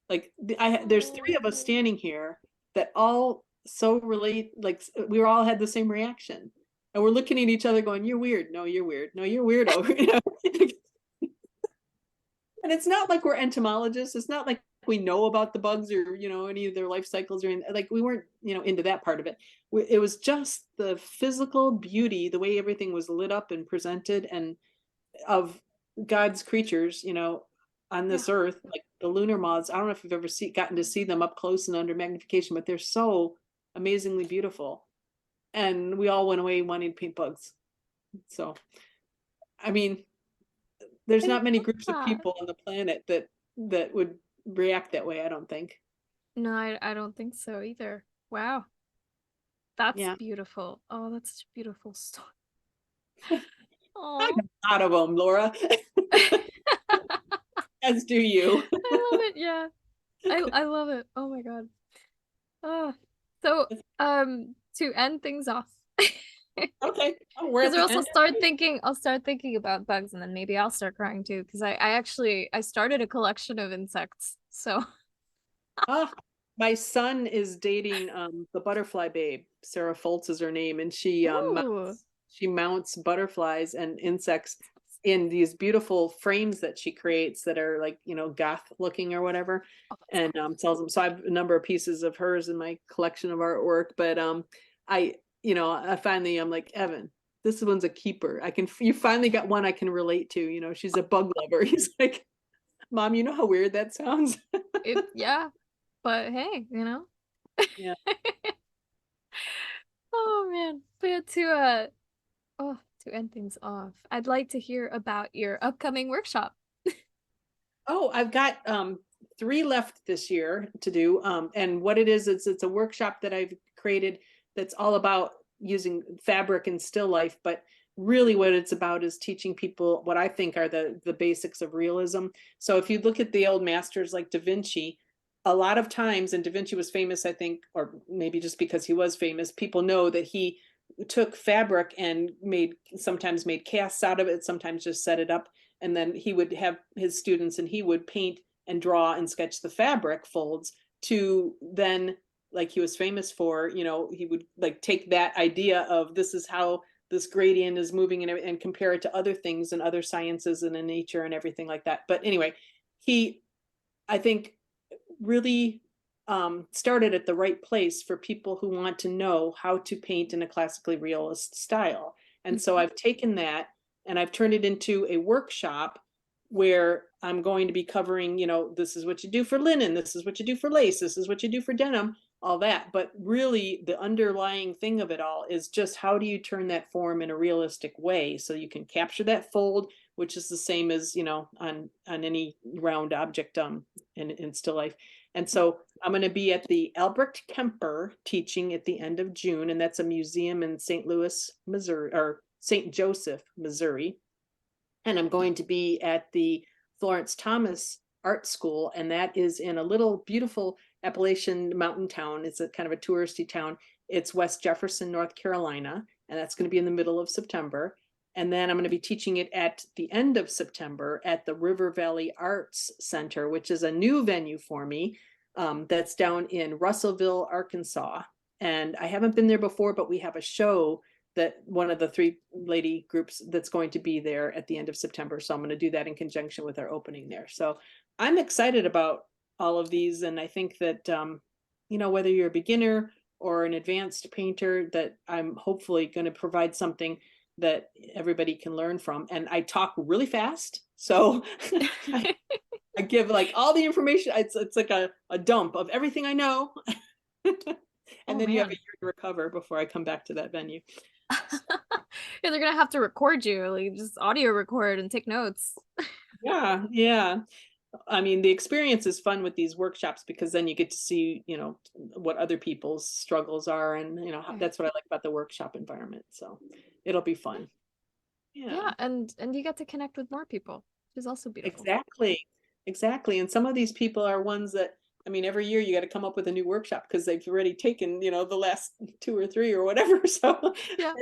Like there's three of us Oh, standing here that all so relate, like we were all had the same reaction. And we're looking at each other going, you're weird. No, you're weird. No, you're weirdo. And it's not like we're entomologists. It's not like we know about the bugs or, any of their life cycles or like we weren't, into that part of it. It was just the physical beauty, the way everything was lit up and presented and of God's creatures, on yeah. this earth, like the lunar moths. I don't know if you've ever gotten to see them up close and under magnification, but they're so amazingly beautiful. And we all went away wanting to paint bugs. So, I mean, there's I not many love groups of that. people on the planet that would react that way, I don't think. No, I don't think so either. Wow. That's Yeah. beautiful. Oh, that's such a beautiful story. I Oh. got a lot of them, Laura, as do you. I love it. Yeah. I love it. Oh my God. Oh. So, to end things off. Okay. Oh, we're Because at I the also end. I'll start thinking about bugs, and then maybe I'll start crying too. Because I actually I started a collection of insects. So Ah, my son is dating the butterfly babe. Sarah Foltz is her name, and Ooh. she mounts butterflies and insects in these beautiful frames that she creates that are like, goth looking or whatever, Oh, that's and cool. sells them. So I have a number of pieces of hers in my collection of artwork. But I, I finally I'm like, Evan, this one's a keeper. You finally got one I can relate to. She's a bug lover. He's like, Mom, you know how weird that sounds? Yeah, but hey, Yeah. Oh man. But yeah, to end things off, I'd like to hear about your upcoming workshop. Oh, I've got 3 left this year to do. And what it is, it's a workshop that I've created that's all about using fabric and still life, but really what it's about is teaching people what I think are the basics of realism. So if you look at the old masters like Da Vinci, a lot of times, and Da Vinci was famous, I think, or maybe just because he was famous, people know that he took fabric and sometimes made casts out of it, sometimes just set it up, and then he would have his students and he would paint and draw and sketch the fabric folds to then, like he was famous for, he would like take that idea of this is how this gradient is moving and compare it to other things and other sciences and in nature and everything like that. But anyway, he, I think, really started at the right place for people who want to know how to paint in a classically realist style. And so I've taken that and I've turned it into a workshop where I'm going to be covering, this is what you do for linen, this is what you do for lace, this is what you do for denim, all that. But really, the underlying thing of it all is just how do you turn that form in a realistic way so you can capture that fold, which is the same as, on any round object in still life. And so I'm going to be at the Albrecht Kemper teaching at the end of June, and that's a museum in St. Louis, Missouri, or St. Joseph, Missouri. And I'm going to be at the Florence Thomas Art School, and that is in a little beautiful Appalachian mountain town. It's a kind of a touristy town. It's West Jefferson, North Carolina, and that's going to be in the middle of September. And then I'm going to be teaching it at the end of September at the River Valley Arts Center, which is a new venue for me. That's down in Russellville, Arkansas. And I haven't been there before, but we have a show that one of the 3 lady groups that's going to be there at the end of September. So I'm going to do that in conjunction with our opening there. So I'm excited about all of these. And I think that, whether you're a beginner or an advanced painter, that I'm hopefully going to provide something that everybody can learn from. And I talk really fast. So I give like all the information. It's like a dump of everything I know. And Oh then you have a man. year to recover before I come back to that venue. Yeah, they're gonna have to record you, like just audio record and take notes. Yeah, yeah. I mean, the experience is fun with these workshops because then you get to see, what other people's struggles are, and Right. that's what I like about the workshop environment. So it'll be Yeah. fun. Yeah, Yeah, and you get to connect with more people, which is also beautiful. exactly, exactly. And some of these people are ones that, I mean, every year you got to come up with a new workshop because they've already taken, the last 2 or 3 or whatever. So Yeah.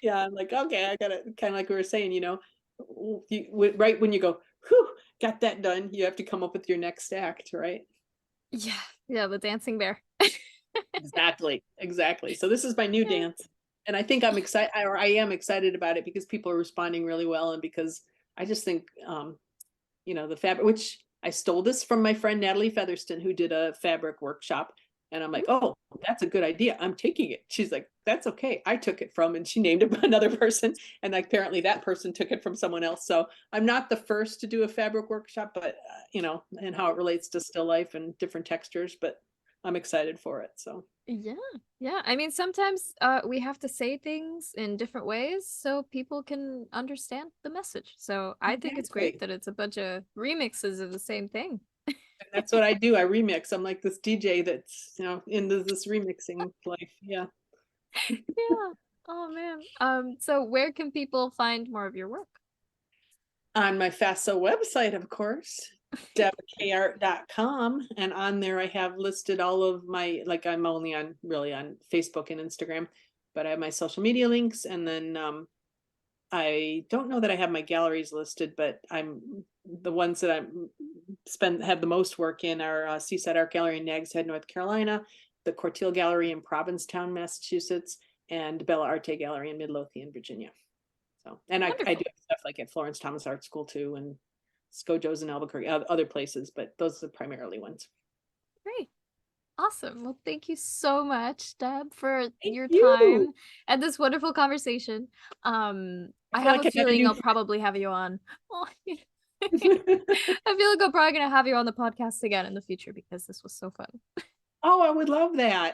yeah, I'm like, okay, I gotta kind of like we were saying, right when you go, whew, got that done, you have to come up with your next act, right? Yeah. Yeah, the dancing bear. Exactly, exactly. So this is my new Yeah. dance, and I think I'm excited, or I am excited about it because people are responding really well, and because I just think, the fabric, which I stole this from my friend Natalie Featherston, who did a fabric workshop. And I'm like, oh, that's a good idea. I'm taking it. She's like, that's okay. I took it from, and she named another person. And apparently that person took it from someone else. So I'm not the first to do a fabric workshop, but, and how it relates to still life and different textures, but I'm excited for it. So Yeah. Yeah. I mean, sometimes we have to say things in different ways so people can understand the message. So I think it's great exactly. that it's a bunch of remixes of the same thing. And that's what I do. I remix. I'm like this DJ that's, into this remixing life. Yeah. Yeah. Oh man. So where can people find more of your work? On my FASO website, of course, debrakeirce.com. And on there, I have listed all of my, like, I'm only really on Facebook and Instagram, but I have my social media links. And then I don't know that I have my galleries listed, but I'm the ones that have the most work in are Seaside Art Gallery in Nags Head, North Carolina, the Corteil Gallery in Provincetown, Massachusetts, and Bella Arte Gallery in Midlothian, Virginia. So, and I do Wonderful. stuff like at Florence Thomas Art School too, and Scojo's in Albuquerque, other places, but those are the primarily ones. Great. Awesome. Well, thank you so much, Deb, for Thank your you. time and this wonderful conversation. I I feel have like a I never feeling knew. I'll probably have you on. Oh, I feel like I'm probably gonna have you on the podcast again in the future because this was so fun. Oh, I would love that.